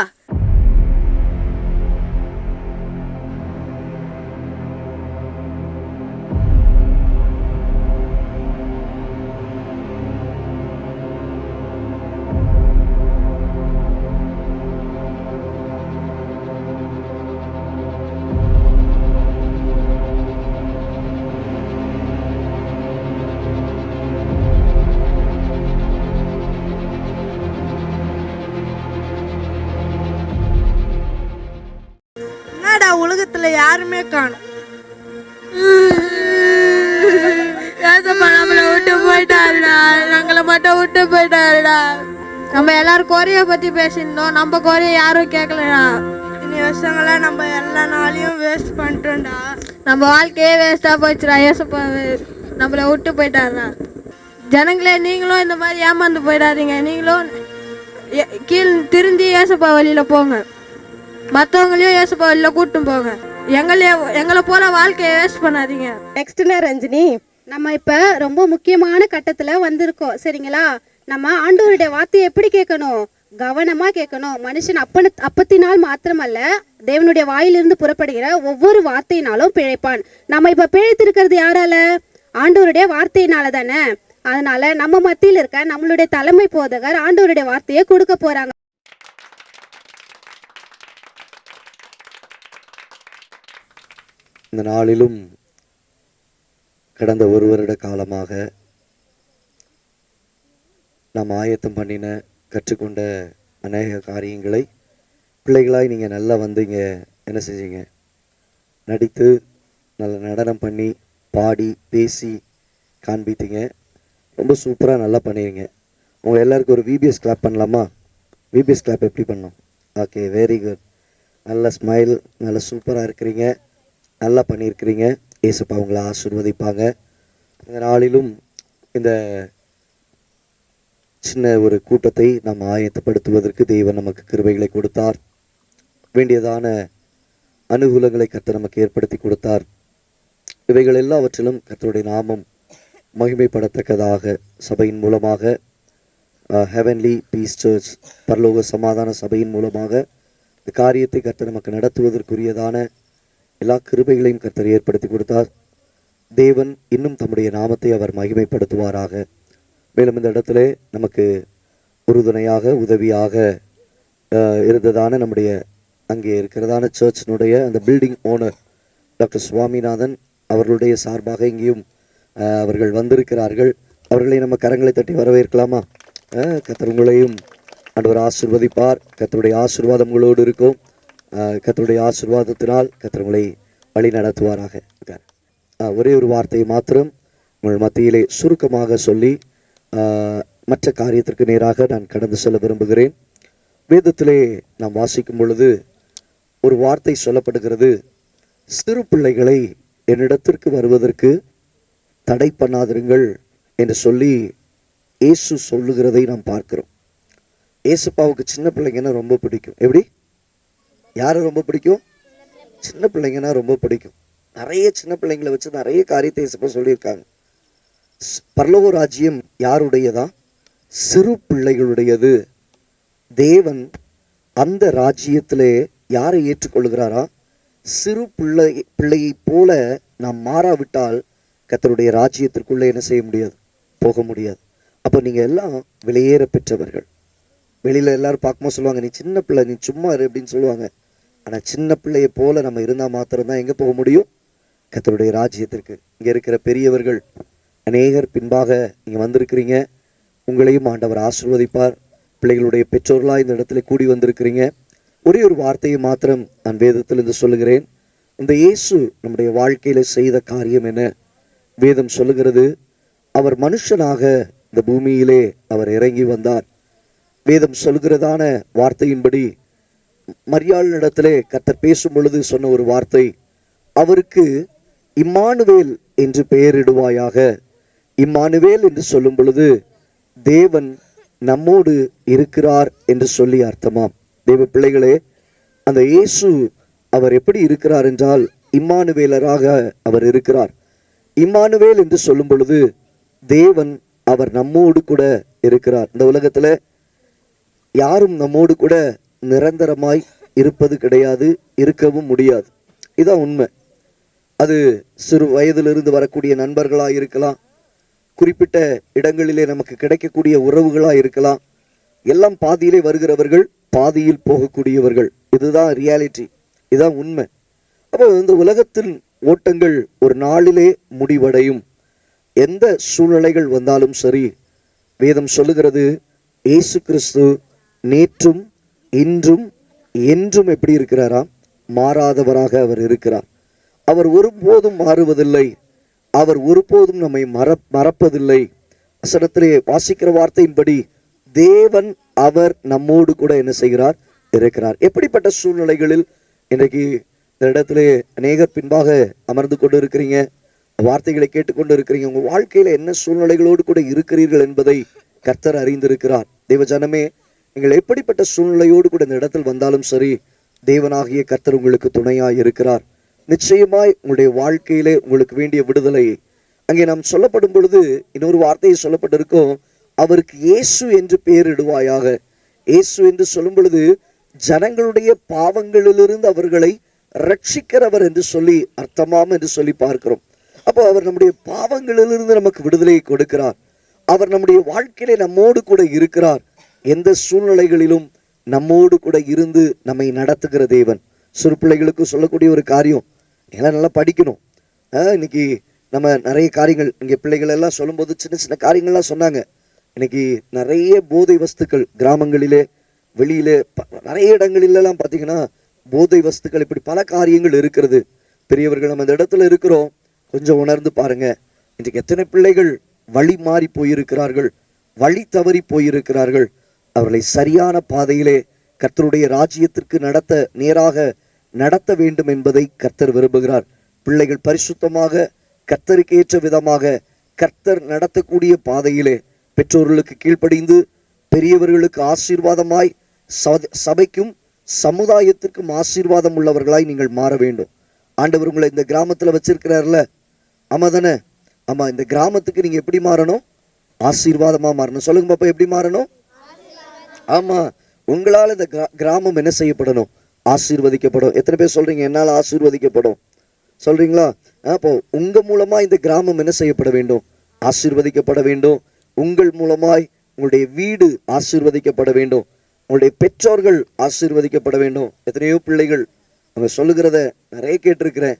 என்னடா உலகத்துல யாருமே காணும். ஏசப்பா நம்மளை விட்டு போயிட்டாருடா, எங்களை மட்டும் விட்டு போயிட்டாருடா. நம்ம எல்லாரும் குறைய பற்றி பேசியிருந்தோம், நம்ம குறைய யாரும் கேட்கலடா. இனி வருஷங்களா நம்ம எல்லா நாளையும் வேஸ்ட் பண்ணிட்டோம்டா. நம்ம வாழ்க்கையே வேஸ்ட்டாக போச்சுடா. ஏசப்பா நம்மளை விட்டு போயிட்டாருடா. ஜனங்களே, நீங்களும் இந்த மாதிரி ஏமாந்து போயிடாதீங்க. நீங்களும் திருந்தி ஏசப்பா வழியில் போங்க. மற்றவங்களையும் ஏசப்பா வழியில் கூட்டும் போங்க. எங்களை போல வாழ்க்கையை வேஸ்ட் பண்ணாதீங்க. நெக்ஸ்ட்னா ரஞ்சினி, நம்ம இப்போ ரொம்ப முக்கியமான கட்டத்தில் வந்திருக்கோம். சரிங்களா? நம்ம ஆண்டவருடைய வார்த்தையை எப்படி கேட்கணும்? கவனமாக கேட்கணும். மனுஷன் அப்பத்தினால் மாத்திரமல்ல, தேவனுடைய வாயிலிருந்து புறப்படுகிற ஒவ்வொரு வார்த்தையினாலும் பிழைப்பான். நம்ம இப்போ பிழைத்திருக்கிறது யாரால? ஆண்டவருடைய வார்த்தையினால தானே. அதனால நம்ம மத்தியில் இருக்க நம்மளுடைய தலைமை போதகர் ஆண்டவருடைய வார்த்தையை கொடுக்க போறாங்க. இந்த நாளிலும் கடந்த ஒரு வருட காலமாக நாம் ஆயத்தம் பண்ணின கற்றுக்கொண்ட அநேக காரியங்களை பிள்ளைகளாய் நீங்கள் நல்லா வந்தீங்க. என்ன செஞ்சீங்க? நடித்து நல்ல நடனம் பண்ணி பாடி பேசி காண்பித்தீங்க. ரொம்ப சூப்பராக நல்லா பண்ணிடுங்க. உங்கள் எல்லாருக்கும் ஒரு விபிஎஸ் கிளாப் பண்ணலாமா? விபிஎஸ் கிளாப் எப்படி பண்ணோம்? Okay, very good. நல்ல ஸ்மைல், நல்ல சூப்பராக இருக்கிறீங்க, நல்லா பண்ணியிருக்கிறீங்க. ஏசப்பா உங்களை ஆசீர்வதிப்பாங்க. இந்த நாளிலும் இந்த சின்ன ஒரு கூட்டத்தை நாம் ஆயத்தப்படுத்துவதற்கு தேவன் நமக்கு கிருபைகளை கொடுத்தார். வேண்டியதான அனுகூலங்களை கர்த்தர் நமக்கு ஏற்படுத்தி கொடுத்தார். இவைகள் எல்லாவற்றிலும் கர்த்தருடைய நாமம் மகிமைப்படத்தக்கதாக சபையின் மூலமாக, ஹெவன்லி பீஸ் சர்ச் பரலோக சமாதான சபையின் மூலமாக இந்த காரியத்தை கர்த்தர் நமக்கு நடத்துவதற்குரியதான எல்லா கிருபைகளையும் கர்த்தர் ஏற்படுத்தி கொடுத்தார். தேவன் இன்னும் தம்முடைய நாமத்தை அவர் மகிமைப்படுத்துவாராக. மேலும் இந்த இடத்துல நமக்கு உறுதுணையாக உதவியாக இருந்ததான நம்முடைய அங்கே இருக்கிறதான சர்ச்சினுடைய அந்த பில்டிங் ஓனர் டாக்டர் சுவாமிநாதன் அவர்களுடைய சார்பாக இங்கேயும் அவர்கள் வந்திருக்கிறார்கள். அவர்களை நம்ம கரங்களை தட்டி வரவேற்கலாமா? கர்த்தர் உங்களையும் ஆண்டவர் ஆசீர்வதிப்பார். கர்த்தருடைய ஆசீர்வாதம் உங்களோடு இருக்கும். கர்த்தருடைய ஆசீர்வாதத்தினால் கர்த்தர் உங்களை வழி நடத்துவாராக. ஒரே ஒரு வார்த்தையை மாத்திரம் உங்கள் மத்தியிலே சுருக்கமாக சொல்லி மற்ற காரியத்திற்கு நேராக நான் கடந்து செல்ல விரும்புகிறேன். வேதத்திலே நாம் வாசிக்கும் பொழுது ஒரு வார்த்தை சொல்லப்படுகிறது, சிறு பிள்ளைகளை என்னிடத்திற்கு வருவதற்கு தடை பண்ணாதிருங்கள் என்று சொல்லி இயேசு சொல்லுகிறதை நாம் பார்க்கிறோம். இயேசுப்பாவுக்கு சின்ன பிள்ளைங்கன்னா ரொம்ப பிடிக்கும். எப்படி? யாரை ரொம்ப பிடிக்கும்? சின்ன பிள்ளைங்கன்னா ரொம்ப பிடிக்கும். நிறைய சின்ன பிள்ளைங்களை வச்சு நிறைய காரியத்தை இயேசுப்பா சொல்லியிருக்காங்க. பரலோக ராஜ்யம் யாருடையதா? சிறு பிள்ளைகளுடையது. தேவன் அந்த ராஜ்யத்திலே யாரை ஏற்றுக்கொள்கிறாரா? சிறு பிள்ளையை போல நாம் மாறாவிட்டால் கர்த்தருடைய ராஜ்யத்திற்குள்ளே என்ன செய்ய முடியாது? போக முடியாது. அப்போ நீங்க எல்லாம் வெளியேற பெற்றவர்கள். வெளியில எல்லாரும் பார்க்கும்போது சொல்லுவாங்க, நீ சின்ன பிள்ளை, நீ சும்மா இரு அப்படின்னு சொல்லுவாங்க. ஆனா சின்ன பிள்ளையை போல நம்ம இருந்தால் மாத்திரம்தான் எங்க போக முடியும்? கர்த்தருடைய ராஜ்யத்திற்கு. இங்க இருக்கிற பெரியவர்கள் அநேகர் பின்பாக நீங்க வந்திருக்கிறீங்க. உங்களையும் ஆண்டவர் ஆசீர்வதிப்பார். பிள்ளைகளுடைய பெற்றோர்களாக இந்த இடத்துல கூடி வந்திருக்கிறீங்க. ஒரே ஒரு வார்த்தையை மாத்திரம் நான் வேதத்திலிருந்து சொல்லுகிறேன். இந்த இயேசு நம்முடைய வாழ்க்கையில செய்த காரியம் என்ன? வேதம் சொல்லுகிறது, அவர் மனுஷனாக இந்த பூமியிலே அவர் இறங்கி வந்தார். வேதம் சொல்கிறதான வார்த்தையின்படி மரியாளிடத்திலே கர்த்தர் பேசும் பொழுது சொன்ன ஒரு வார்த்தை, அவருக்கு இம்மானுவேல் என்று பெயரிடுவாயாக. இம்மானுவேல் என்று சொல்லும் பொழுது தேவன் நம்மோடு இருக்கிறார் என்று சொல்லி அர்த்தமாம். தேவ பிள்ளைகளே, அந்த இயேசு அவர் எப்படி இருக்கிறார் என்றால் இம்மானுவேலராக அவர் இருக்கிறார். இம்மானுவேல் என்று சொல்லும் பொழுது தேவன் அவர் நம்மோடு கூட இருக்கிறார். இந்த உலகத்துல யாரும் நம்மோடு கூட நிரந்தரமாய் இருப்பது கிடையாது, இருக்கவும் முடியாது. இதான் உண்மை. அது சிறு வயதிலிருந்து வரக்கூடிய நண்பர்களா இருக்கலாம், குறிப்பிட்ட இடங்களிலே நமக்கு கிடைக்கக்கூடிய உறவுகளா இருக்கலாம். எல்லாம் பாதியிலே வருகிறவர்கள், பாதியில் போகக்கூடியவர்கள். இதுதான் ரியாலிட்டி, இதுதான் உண்மை. அப்போ இந்த உலகத்தின் ஓட்டங்கள் ஒரு நாளிலே முடிவடையும். எந்த சூழ்நிலைகள் வந்தாலும் சரி, வேதம் சொல்லுகிறது இயேசு கிறிஸ்து நேற்றும் இன்றும் என்றும் எப்படி இருக்கிறாராம்? மாறாதவராக அவர் இருக்கிறார். அவர் ஒருபோதும் மாறுவதில்லை. அவர் ஒருபோதும் நம்மை மறப்பதில்லை. வசனத்திலே வாசிக்கிற வார்த்தையின்படி தேவன் அவர் நம்மோடு கூட என்ன செய்கிறார்? இருக்கிறார். எப்படிப்பட்ட சூழ்நிலைகளில் இன்றைக்கு இந்த இடத்திலே அநேகர் பின்பாக அமர்ந்து கொண்டு இருக்கிறீங்க, வார்த்தைகளை கேட்டுக்கொண்டு இருக்கிறீங்க, உங்க வாழ்க்கையில என்ன சூழ்நிலைகளோடு கூட இருக்கிறீர்கள் என்பதை கர்த்தர் அறிந்திருக்கிறார். தேவ ஜனமே, நீங்கள் எப்படிப்பட்ட சூழ்நிலையோடு கூட இந்த இடத்தில் வந்தாலும் சரி, தேவனாகிய கர்த்தர் உங்களுக்கு துணையாய் இருக்கிறார். நிச்சயமாய் உங்களுடைய வாழ்க்கையிலே உங்களுக்கு வேண்டிய விடுதலை அங்கே நாம் சொல்லப்படும் பொழுது இன்னொரு வார்த்தையை சொல்லப்பட்டிருக்கோம், அவருக்கு இயேசு என்று பெயரிடுவாயாக. இயேசு என்று சொல்லும் பொழுது ஜனங்களுடைய பாவங்களிலிருந்து அவர்களை ரட்சிக்கிறவர் என்று சொல்லி அர்த்தமாம் என்று சொல்லி பார்க்கிறோம். அப்போ அவர் நம்முடைய பாவங்களிலிருந்து நமக்கு விடுதலையை கொடுக்கிறார். அவர் நம்முடைய வாழ்க்கையிலே நம்மோடு கூட இருக்கிறார். எந்த சூழ்நிலைகளிலும் நம்மோடு கூட இருந்து நம்மை நடத்துகிற தேவன். சிறு பிள்ளைகளுக்கு சொல்லக்கூடிய ஒரு காரியம், எல்லாம் நல்லா படிக்கணும். இன்னைக்கு நம்ம நிறைய காரியங்கள் இங்கே பிள்ளைகள் எல்லாம் சொல்லும்போது சின்ன சின்ன காரியங்கள்லாம் சொன்னாங்க. இன்னைக்கு நிறைய போதை வஸ்துக்கள் கிராமங்களிலே வெளியிலே நிறைய இடங்களிலெல்லாம் பார்த்தீங்கன்னா போதை வஸ்துக்கள், இப்படி பல காரியங்கள் இருக்கிறது. பெரியவர்கள் நம்ம இந்த இடத்துல இருக்கிறோம், கொஞ்சம் உணர்ந்து பாருங்க. இன்றைக்கு எத்தனை பிள்ளைகள் வழி மாறி போயிருக்கிறார்கள், வழி தவறி போயிருக்கிறார்கள். அவர்களை சரியான பாதையிலே கர்த்தருடைய ராஜ்யத்திற்கு நேராக நடத்த வேண்டும் என்பதை கர்த்தர் விரும்புகிறார். பிள்ளைகள் பரிசுத்தமாக கர்த்தருக்கு ஏற்ற விதமாக கர்த்தர் நடத்தக்கூடிய பாதையிலே பெற்றோர்களுக்கு கீழ்ப்படிந்து பெரியவர்களுக்கு ஆசீர்வாதமாய் சபைக்கும் சமுதாயத்திற்கும் ஆசீர்வாதம் உள்ளவர்களாய் நீங்கள் மாற வேண்டும். ஆண்டவர் உங்களை இந்த கிராமத்துல வச்சிருக்கிறார்ல, ஆமா தானே? ஆமா, இந்த கிராமத்துக்கு நீங்க எப்படி மாறணும்? ஆசீர்வாதமா மாறணும். சொல்லுங்க பாப்பா, எப்படி மாறணும்? ஆமா, உங்களால் இந்த கிராமம் என்ன செய்யப்படணும்? ஆசீர்வதிக்கப்படும். எத்தனை பேர் சொல்றீங்க என்னால் ஆசீர்வதிக்கப்படும்? சொல்றீங்களா? அப்போ உங்க மூலமா இந்த கிராமம் என்ன செய்யப்பட வேண்டும்? ஆசீர்வதிக்கப்பட வேண்டும். உங்கள் மூலமாய் உங்களுடைய வீடு ஆசீர்வதிக்கப்பட வேண்டும். உங்களுடைய பெற்றோர்கள் ஆசீர்வதிக்கப்பட வேண்டும். எத்தனையோ பிள்ளைகள் அவங்க சொல்லுகிறத நிறைய கேட்டிருக்கிறேன்.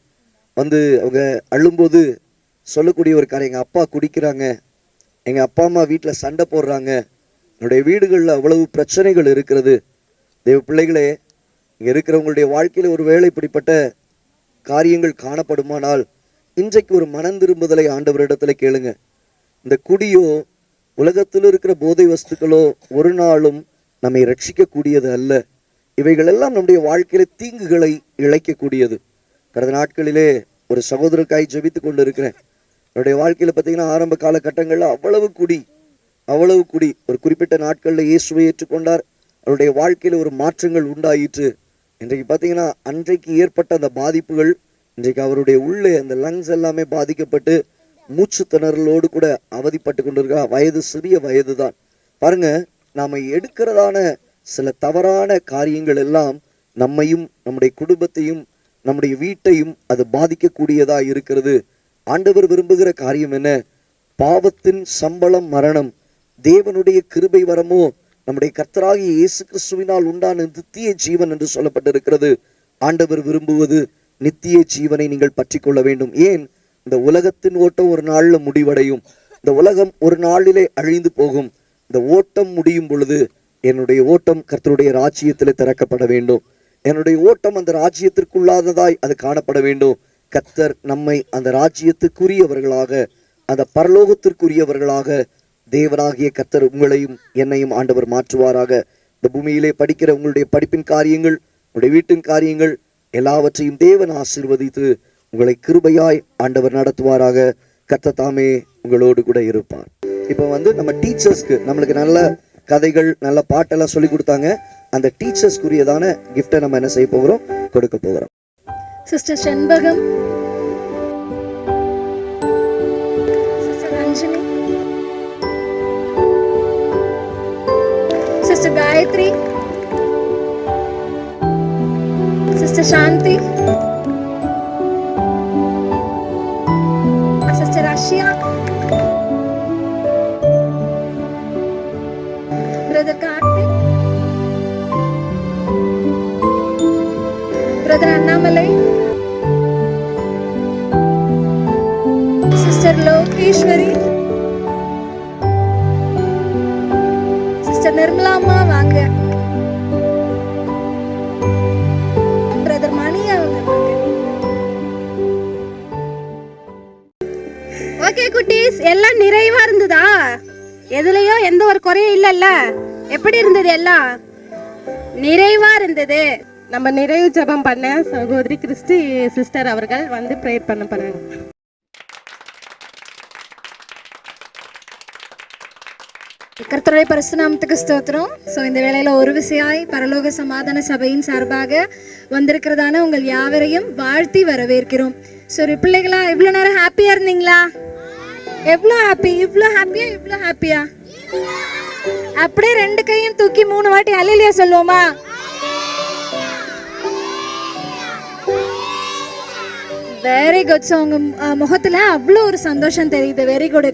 அவங்க அழும்போது சொல்லக்கூடிய ஒரு காரியம், எங்கள் அப்பா குடிக்கிறாங்க, எங்கள் அப்பா அம்மா வீட்டில் சண்டை போடுறாங்க, என்னுடைய வீடுகளில் அவ்வளவு பிரச்சனைகள் இருக்கிறது. தேவ பிள்ளைகளே, இங்கே இருக்கிறவங்களுடைய வாழ்க்கையில் ஒரு வேளை இப்படிப்பட்ட காரியங்கள் காணப்படுமானால் இன்றைக்கு ஒரு மனம் திரும்புதலை ஆண்டவரிடத்துல கேளுங்க. இந்த குடியோ உலகத்தில் இருக்கிற போதை வஸ்துக்களோ ஒரு நாளும் நம்மை ரட்சிக்கக்கூடியது அல்ல. இவைகள் எல்லாம் நம்முடைய வாழ்க்கையில தீங்குகளை இழைக்கக்கூடியது. கடந்த நாட்களிலே ஒரு சகோதரருக்காய் ஜெபித்து கொண்டு இருக்கிறேன். என்னுடைய வாழ்க்கையில பார்த்தீங்கன்னா ஆரம்ப காலகட்டங்களில் அவ்வளவு குடி ஒரு குறிப்பிட்ட நாட்களில் இயேசுவை ஏற்றுக்கொண்டார். அவருடைய வாழ்க்கையில ஒரு மாற்றங்கள் உண்டாயிற்று. இன்றைக்கு பார்த்தீங்கன்னா அன்றைக்கு ஏற்பட்ட அந்த பாதிப்புகள் இன்றைக்கு அவருடைய உள்ளே அந்த லங்ஸ் எல்லாமே பாதிக்கப்பட்டு மூச்சு திணறலோடு கூட அவதிப்பட்டு கொண்டிருக்க சிறிய வயது தான். பாருங்க, நாம எடுக்கிறதான சில தவறான காரியங்கள் எல்லாம் நம்மையும் நம்முடைய குடும்பத்தையும் நம்முடைய வீட்டையும் அது பாதிக்கக்கூடியதா இருக்கிறது. ஆண்டவர் விரும்புகிற காரியம் என்ன? பாவத்தின் சம்பளம் மரணம், தேவனுடைய கிருபை வரமோ நம்முடைய கர்த்தராகிய இயேசு கிறிஸ்துவினால் உண்டான நித்திய ஜீவன் என்று சொல்லப்பட்டிருக்கிறது. ஆண்டவர் விரும்புவது நித்திய ஜீவனை நீங்கள் பற்றி கொள்ள வேண்டும். ஏன்? இந்த உலகத்தின் ஓட்டம் ஒரு நாள்ல முடிவடையும். இந்த உலகம் ஒரு நாளிலே அழிந்து போகும். இந்த ஓட்டம் முடியும் பொழுது என்னுடைய ஓட்டம் கர்த்தருடைய ராஜ்யத்திலே திறக்கப்பட வேண்டும். என்னுடைய ஓட்டம் அந்த ராஜ்யத்திற்குள்ளாததாய் அது காணப்பட வேண்டும். கர்த்தர் நம்மை அந்த ராஜ்யத்துக்குரியவர்களாக, அந்த பரலோகத்திற்குரியவர்களாக தேவனாகிய கர்த்தர் உங்களையும் என்னையும் ஆண்டவர் மாற்றுவாராக. இந்த பூமியிலே படிக்கிற உங்களுடைய படிப்பின் காரியங்கள், உங்களுடைய வீட்டின் காரியங்கள் எல்லாவற்றையும் தேவன் ஆசீர்வதித்து உங்களை கிருபையாய் ஆண்டவர் நடத்துவாராக. கர்த்தர் தாமே உங்களோடு கூட இருப்பார். இப்போ நம்ம டீச்சர்ஸ்க்கு நம்மளுக்கு நல்ல கதைகள், நல்ல பாட்டெல்லாம் சொல்லி கொடுத்தாங்க. அந்த டீச்சர்ஸ்க்குரியதான கிஃப்டை நம்ம என்ன செய்ய போகிறோம், கொடுக்க போகிறோம். Sister Shenbagam, sister Ranjini, sister Gayathri, sister Shanthi, sister Ashiya, brother Karthik, brother Annamalai, sister Logeshwari, sister நிர்மலாமா வாங்க, பிரதர் மணி அவங்க வாங்க. ஓகே குட்டீஸ், எல்லாம் நிறைவா இருந்ததா? எதுலயோ எந்த ஒரு குறையும் இல்லைல்ல? எப்படி இருந்தது? எல்லாம் நிறைவா இருந்தது. நம்ம நிறைவு ஜெபம் பண்ண சகோதரி கிறிஸ்டி சிஸ்டர் அவர்கள் ப்ரேயர் பண்ண போறாங்க. கர்த்தருடைய பரிசுத்த நாமத்துக்கு ஸ்தோத்திரம். ஸோ இந்த வேளையில ஒரு விசையாய் பரலோக சமாதான சபையின் சார்பாக வந்திருக்கிறதான உங்கள் யாவரையும் வாழ்த்தி வரவேற்கிறோம். ஸோ பிள்ளைகளா, இவ்வளோ நேரம் ஹாப்பியா இருந்தீங்களா? எவ்வளோ ஹாப்பி? இவ்வளோ ஹாப்பியா? இவ்வளோ ஹாப்பியா? அப்படியே 2 கையும் தூக்கி 3 வாட்டி அல்லேலூயா சொல்லுவோமா? Very good. ஸோ உங்கள் முகத்தில் அவ்வளோ ஒரு சந்தோஷம் தெரியுது. Very good.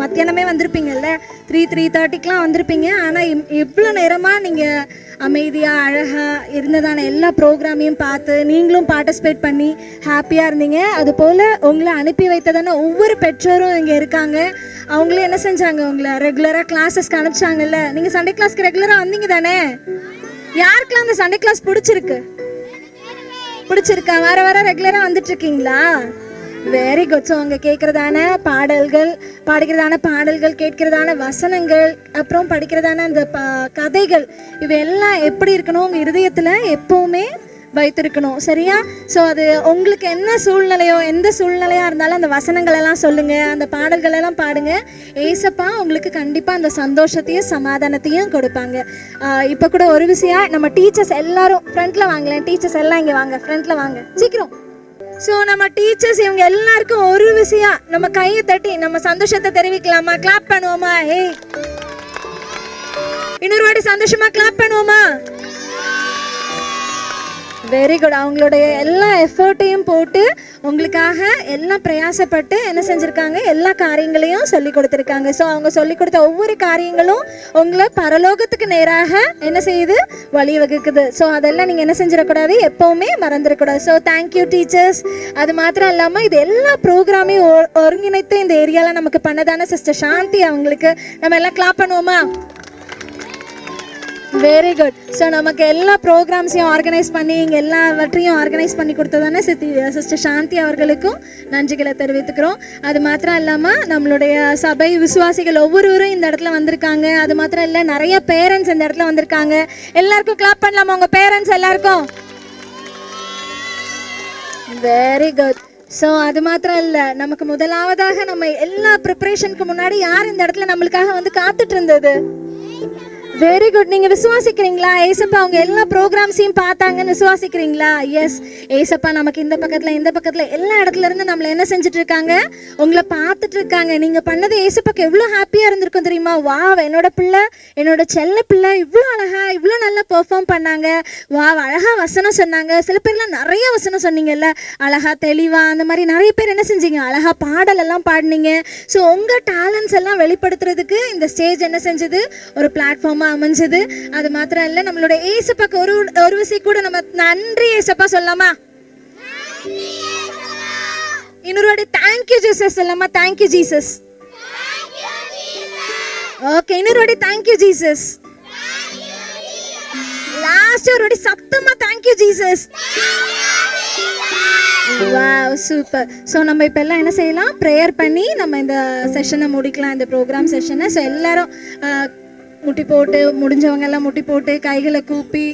மத்தியானமே வந்திருப்பீங்கல்ல, 3:30க்கெலாம் வந்திருப்பீங்க. ஆனால் இவ்வளோ நேரமாக நீங்கள் அமைதியாக அழகாக இருந்ததான எல்லா ப்ரோக்ராமையும் பார்த்து நீங்களும் பார்ட்டிசிபேட் பண்ணி ஹாப்பியாக இருந்தீங்க. அதுபோல் உங்களை அனுப்பி வைத்ததான ஒவ்வொரு பெற்றோரும் இங்கே இருக்காங்க. அவங்களும் என்ன செஞ்சாங்க, உங்களை ரெகுலராக கிளாஸஸ்க்கு அனுப்பிச்சாங்கல்ல. நீங்கள் சண்டே கிளாஸ்க்கு ரெகுலராக வந்தீங்க தானே? யாருக்கெல்லாம் அந்த சண்டே கிளாஸ் பிடிச்சிருக்கா? வர ரெகுலராக வந்துட்டு இருக்கீங்களா? Very good. ஸோ அவங்க கேட்குறதான பாடல்கள், பாடுகிறதான பாடல்கள், கேட்கிறதான வசனங்கள், அப்புறம் படிக்கிறதான அந்த கதைகள், இவையெல்லாம் எப்படி இருக்கணும், உங்கள் இருதயத்தில் எப்போவுமே வைத்திருக்கணும். சரியா? ஸோ அது உங்களுக்கு என்ன சூழ்நிலையோ, எந்த சூழ்நிலையாக இருந்தாலும் அந்த வசனங்கள் எல்லாம் சொல்லுங்கள், அந்த பாடல்கள் எல்லாம் பாடுங்க. ஏசப்பா உங்களுக்கு கண்டிப்பாக அந்த சந்தோஷத்தையும் சமாதானத்தையும் கொடுப்பாங்க. இப்போ கூட ஒரு விஷயம், நம்ம டீச்சர்ஸ் எல்லாரும் ஃப்ரண்ட்டில் வாங்கலேன். டீச்சர்ஸ் எல்லாம் இங்கே வாங்க, ஃப்ரண்ட்டில் வாங்க சீக்கிரம். ஸோ நம்ம டீச்சர்ஸ் இவங்க எல்லாருக்கும் ஒரு விஷயம், நம்ம கையை தட்டி நம்ம சந்தோஷத்தை தெரிவிக்கலாமா? கிளாப் பண்ணுவோமா? ஹே, இன்னொரு வாட்டி சந்தோஷமா கிளாப் பண்ணுவோமா? Very good. அவங்களுடைய எல்லா எஃபர்ட்டையும் போட்டு உங்களுக்காக எல்லாம் பிரயாசப்பட்டு என்ன செஞ்சுருக்காங்க, எல்லா காரியங்களையும் சொல்லி கொடுத்துருக்காங்க. ஸோ அவங்க சொல்லி கொடுத்த ஒவ்வொரு காரியங்களும் உங்களை பரலோகத்துக்கு நேராக என்ன செய்யுது, வழி வகுக்குது. ஸோ அதெல்லாம் நீங்கள் என்ன செஞ்சிடக்கூடாது, எப்போவுமே மறந்துடக்கூடாது. So thank you teachers. அது மாத்திரம் இல்லாமல் இது எல்லா ப்ரோக்ராமையும் ஒருங்கிணைத்து இந்த ஏரியாவில் நமக்கு பண்ணதான சிஸ்டர் சாந்தி, அவங்களுக்கு நம்ம எல்லாம் கிளாப் பண்ணுவோமா? Very good. ஸோ நமக்கு எல்லா ப்ரோக்ராம்ஸையும் ஆர்கனைஸ் பண்ணி இங்கே எல்லாவற்றையும் ஆர்கனைஸ் பண்ணி கொடுத்ததானே சிஸ்டர் சாந்தி அவர்களுக்கும் நன்றிகளை தெரிவித்துக்கிறோம். அது மாத்திரம் இல்லாமல் நம்மளுடைய சபை விசுவாசிகள் ஒவ்வொருவரும் இந்த இடத்துல வந்திருக்காங்க. அது மாத்திரம் இல்லை, நிறைய பேரண்ட்ஸ் இந்த இடத்துல வந்திருக்காங்க. எல்லாருக்கும் கிளாப் பண்ணலாமா? உங்கள் பேரண்ட்ஸ் எல்லாருக்கும் வெரி குட். ஸோ அது மாத்திரம் இல்லை, நமக்கு முதலாவதாக நம்ம எல்லா ப்ரிப்பரேஷனுக்கு முன்னாடி யார் இந்த இடத்துல நம்மளுக்காக வந்து காத்துட்டு இருந்தது? Very good. நீங்கள் விசுவாசிக்கிறீங்களா? ஏசப்பா அவங்க எல்லா ப்ரோக்ராம்ஸையும் பார்த்தாங்கன்னு விசுவாசிக்கிறீங்களா? எஸ், ஏசப்பா நமக்கு இந்த பக்கத்தில் எல்லா இடத்துல இருந்து நம்மளை என்ன செஞ்சுட்டு இருக்காங்க, உங்களை பார்த்துட்டு இருக்காங்க. நீங்கள் பண்ணது ஏசப்பாக்கு எவ்வளோ ஹாப்பியாக இருந்திருக்கும் தெரியுமா? வாவ், என்னோட பிள்ளை, என்னோட செல்ல பிள்ளை இவ்வளோ அழகா, இவ்வளோ நல்லா பெர்ஃபார்ம் பண்ணாங்க. வாவ், அழகாக வசனம் சொன்னாங்க. சில பேர்லாம் நிறைய வசனம் சொன்னீங்கல்ல, அழகா தெளிவாக, அந்த மாதிரி நிறைய பேர் என்ன செஞ்சீங்க, அழகா பாடலெல்லாம் பாடினீங்க. ஸோ உங்கள் டேலண்ட்ஸ் எல்லாம் வெளிப்படுத்துறதுக்கு இந்த ஸ்டேஜ் என்ன செஞ்சது, ஒரு பிளாட்ஃபார்மாக அமைஞ்சது. அது மாத்திரம் இல்லை, நம்மளோட ஏசப்பாக்கு ஒரு விஷயம் கூட நம்ம நன்றி ஏசப்பா சொல்லலாமா? இன்னொரு வாட்டி தேங்க்யூ ஜீசஸ் சொல்லலாமா? Thank you Jesus. ஓகே, இன்னொரு வாட்டி தேங்க்யூ ஜீசஸ். பாஸ்டர் ஒரு சத்தமா thank you Jesus. Wow super. So நம்ம இப்போ எல்லாம் என்ன செய்யலாம், ப்ரேயர் பண்ணி நம்ம இந்த செஷனை முடிக்கலாம், இந்த ப்ரோக்ராம் செஷனை. ஸோ எல்லாரும் முட்டி போட்டு, முடிஞ்சவங்க எல்லாம் முட்டி போட்டு கைகளை கூப்பி.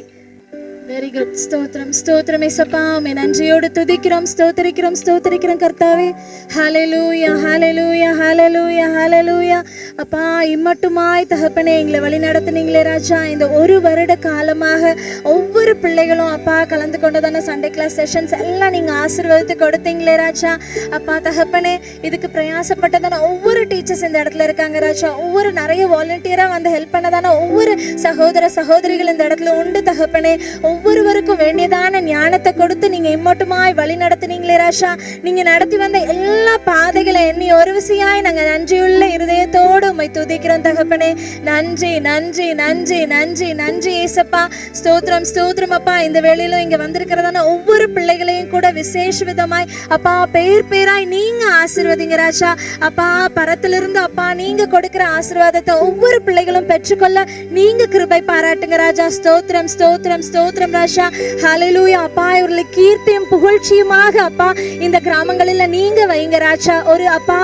Very good. ஸ்தோத்திரம் ஸ்தோத்திரம் ஏசப்பா, உம்மை நன்றியோடு துதிக்கிறோம், ஸ்தோத்திரிக்கிறோம் கர்த்தாவே. ஹல்லேலூயா ஹல்லேலூயா ஹல்லேலூயா ஹல்லேலூயா. அப்பா இம்மட்டுமாய் தகப்பனே எங்களை வழி நடத்துனீங்களே ராஜா. இந்த ஒரு வருட காலமாக ஒவ்வொரு பிள்ளைகளும் அப்பா கலந்து கொண்டதான சண்டே கிளாஸ் செஷன்ஸ் எல்லாம் நீங்க ஆசீர்வாதத்தை கொடுத்தீங்களே ராஜா. அப்பா தகப்பனே இதுக்கு பிரயாசப்பட்டதான ஒவ்வொரு டீச்சர்ஸ் இந்த இடத்துல இருக்காங்க ராஜா. ஒவ்வொரு நிறைய வாலண்டியரா வந்து ஹெல்ப் பண்ணதான ஒவ்வொரு சகோதர சகோதரிகள் இந்த இடத்துல உண்டு தகப்பனே. ஒவ்வொருவருக்கும் வேண்டியதான ஞானத்தை கொடுத்து நீங்க இம்மட்டுமாய் வழி நடத்துனீங்களே ராஜா. நீங்க நடத்தி வந்த எல்லா பாதைகளை எண்ணி ஒரு விசையாய் நாங்க நன்றியுள்ள இருதயத்தோடு உம்மை துதிக்கிறோம் தகப்பனே. நன்றி நன்றி நன்றி நன்றி நன்றி ஏசப்பா. ஸ்தோத்திரம் ஸ்தோத்திரம் அப்பா. இந்த வேளையிலும் இங்க வந்திருக்கிறதான ஒவ்வொரு பிள்ளைகளையும் கூட விசேஷ விதமாய் அப்பா பேர் பேராய் நீங்க ஆசீர்வதிங்க ராஜா. அப்பா பரத்திலிருந்து அப்பா நீங்க கொடுக்கிற ஆசீர்வாதத்தை ஒவ்வொரு பிள்ளைகளும் பெற்றுக்கொள்ள நீங்க கிருபை பாராட்டுங்க ராஜா. ஸ்தோத்திரம் ஸ்தோத்திரம் ஸ்தோத்திரம் ராஜா. ஹல்லேலூயா அப்பா. இவர்களை கீர்த்தியும் புகழ்ச்சியுமாக அப்பா இந்த கிராமங்களில் நீங்க வைங்க ராஜா. ஒரு அப்பா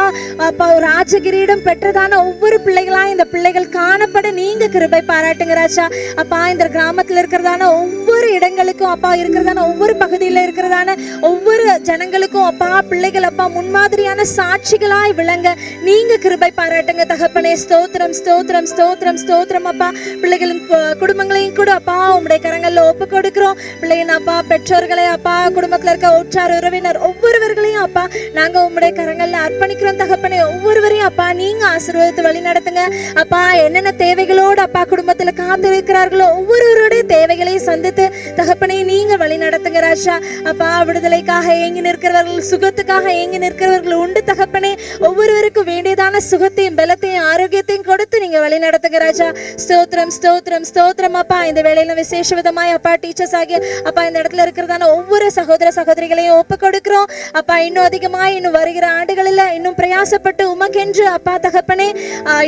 அப்பா ராஜகிரீடம் பெற்றதான ஒவ்வொரு பிள்ளைகளா இந்த பிள்ளைகள் காணப்பட நீங்க கிருபை பாராட்டுங்க ராஜா. அப்பா இந்த கிராமத்தில் இருக்கிறதான ஒவ்வொரு இடங்களுக்கும் அப்பா இருக்கிறதான ஒவ்வொரு பகுதியில் இருக்கிறதான ஒவ்வொரு ஜனங்களுக்கும் அப்பா பிள்ளைகள் அப்பா முன்மாதிரியான சாட்சிகளாய் விளங்க நீங்க கிருபை பாராட்டுங்க தகப்பனே. ஸ்தோத்திரம் ஸ்தோத்திரம் ஸ்தோத்திரம் ஸ்தோத்திரம் அப்பா. பிள்ளைகளின் குடும்பங்களையும் கூட அப்பா உம்முடைய கரங்கள்ல ஒப்பு கொடுக்கிறோம். பிள்ளையின் அப்பா பெற்றோர்களை அப்பா குடும்பத்துல இருக்க உற்றார் உறவினர் ஒவ்வொருவர்களையும் அப்பா நாங்க உம்முடைய கரங்கள்ல அர்ப்பணிக்கிறோம் தகப்பனே. ஒவ்வொருவரையும் அப்பா நீங்க ஆசீர்வாதத்தை வழி நடத்துங்க அப்பா. என்னென்ன தேவைகளோடு அப்பா குடும்பத்துல காத்திருக்கிறார்களோ ஒவ்வொருவருடைய தேவைகளையும் சந்தித்து தகப்பனே நீங்க வழி நடத்துங்க ராஜா. அப்பா விடுதலைக்காக ஏங்கி நிற்கிறவர்கள், சுகத்துக்காக ஏங்கி நிற்கிறவர்கள் உண்டு தகப்பனே. ஒவ்வொருவருக்கும் வேண்டியதான சுகத்தையும் பலத்தையும் ஆரோக்கியத்தையும் கொடுத்து நீங்க வழி நடத்துங்க ராஜா. ஸ்தோத்திரம் ஸ்தோத்திரம் ஸ்தோத்திரம் அப்பா. இந்த வேளையில விசேஷ விதமாய் அப்பா டீச்சர்ஸ் ஆகிய அப்பா இந்த இடத்துல இருக்கிறதான ஒவ்வொரு சகோதர சகோதரிகளையும் ஒப்பு கொடுக்கிறோம் அப்பா. இன்னும் அதிகமாய் இன்னும் வருகிற ஆண்டுகளில் இன்னும் பிரயாசப்பட்டு உமக்கென்று அப்பா தகப்பனே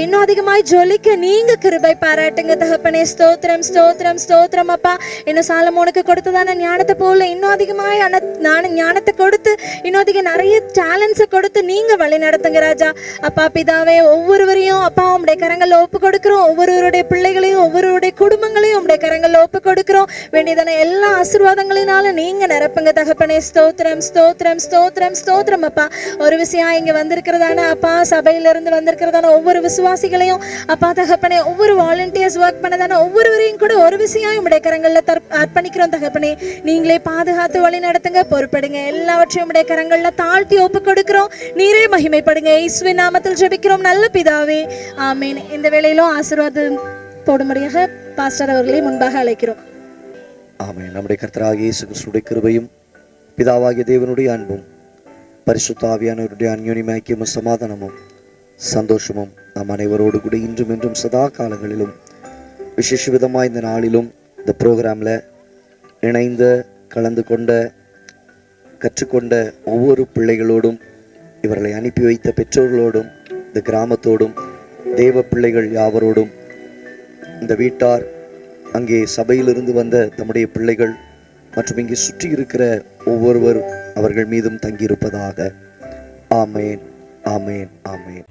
இன்னும் அதிகமாய் ஜொலிக்க நீங்க கிருபை பாராட்டுங்க தகப்பனே. ஸ்தோத்திரம் ஸ்தோத்திரம் ஸ்தோத்திரம் அப்பா. இன்னும் சாலமோனுக்கு கொடுத்ததான ஞானத்தை போல இன்னும் அதிகமாய் ஞானத்தை கொடுத்து இன்னும் அதிக நிறைய டேலண்ட்ஸை கொடுத்து நீங்க வழி நடத்துங்க ராஜா. அப்பா பிதாவே ஒவ்வொருவரையும் அப்பா உம்முடைய கரங்கள்ல ஒப்பு கொடுக்கிறோம். ஒவ்வொருவருடைய பிள்ளைகளையும் ஒவ்வொருவருடைய குடும்பங்களையும் உம்முடைய கரங்கள்ல ஒப்பு கொடுக்கிறோம். வேண்டியதான எல்லா ஆசீர்வாதங்களினாலும் நீங்க நிரப்புங்க தகப்பனே. ஸ்தோத்திரம் ஸ்தோத்திரம் ஸ்தோத்திரம் ஸ்தோத்திரம் அப்பா. ஒரு விஷயம் இங்க வந்திருக்கிறதான அப்பா சபையிலிருந்து வந்திருக்கிறதான ஒவ்வொரு விசுவாசிகளையும் அப்பா தகப்பனே, ஒவ்வொரு வாலண்டியர்ஸ் ஒர்க் பண்ணதான ஒவ்வொருவரையும் கூட ஒரு விஷயம் உடைய கரங்கள்ல அர்ப்பணிக்கிறோம் தகப்பனே. நீங்களே பாதுகாத்து வழி நடத்துங்க, பொறுப்படுங்க. எல்லாவற்றையும் உடைய கரங்கள்ல தாழ்த்தி ஒப்பு கொடுக்கிறோம். நீரே மகிமைப்படுங்க. இயேசுவின் நாமத்தில் ஜெபிக்கிறோம் நல்ல பிதாவே, ஆமென். இந்த வேளையிலும் ஆசீர்வாதம் போடும்படியாக பாஸ்டர் அவர்களை முன்பாக அழைக்கிறோம். ஆமென். நம்முடைய கர்த்தராகிய இயேசு கிறிஸ்துவின் கிருபையும் பிதாவாகிய தேவனுடைய அன்பும் பரிசுத்த ஆவியானவருடைய அந்யோன்ய ஐக்கியமும் சமாதானமும் சந்தோஷமும் நம் அனைவரோடு கூட இன்றும் என்றும் சதா காலங்களிலும் விசேஷ விதமாக இந்த நாளிலும் இந்த ப்ரோக்ராமில் இணைந்த கலந்து கொண்ட கற்றுக்கொண்ட ஒவ்வொரு பிள்ளைகளோடும், இவர்களை அனுப்பி வைத்த பெற்றோர்களோடும், இந்த கிராமத்தோடும், தேவ பிள்ளைகள் யாவரோடும், இந்த வீட்டார், அங்கே சபையிலிருந்து வந்த தம்முடைய பிள்ளைகள் மற்றும் இங்கே சுற்றி இருக்கிற ஒவ்வொருவர் அவர்கள் மீதும் தங்கியிருப்பதாக. ஆமேன், ஆமேன், ஆமேன்.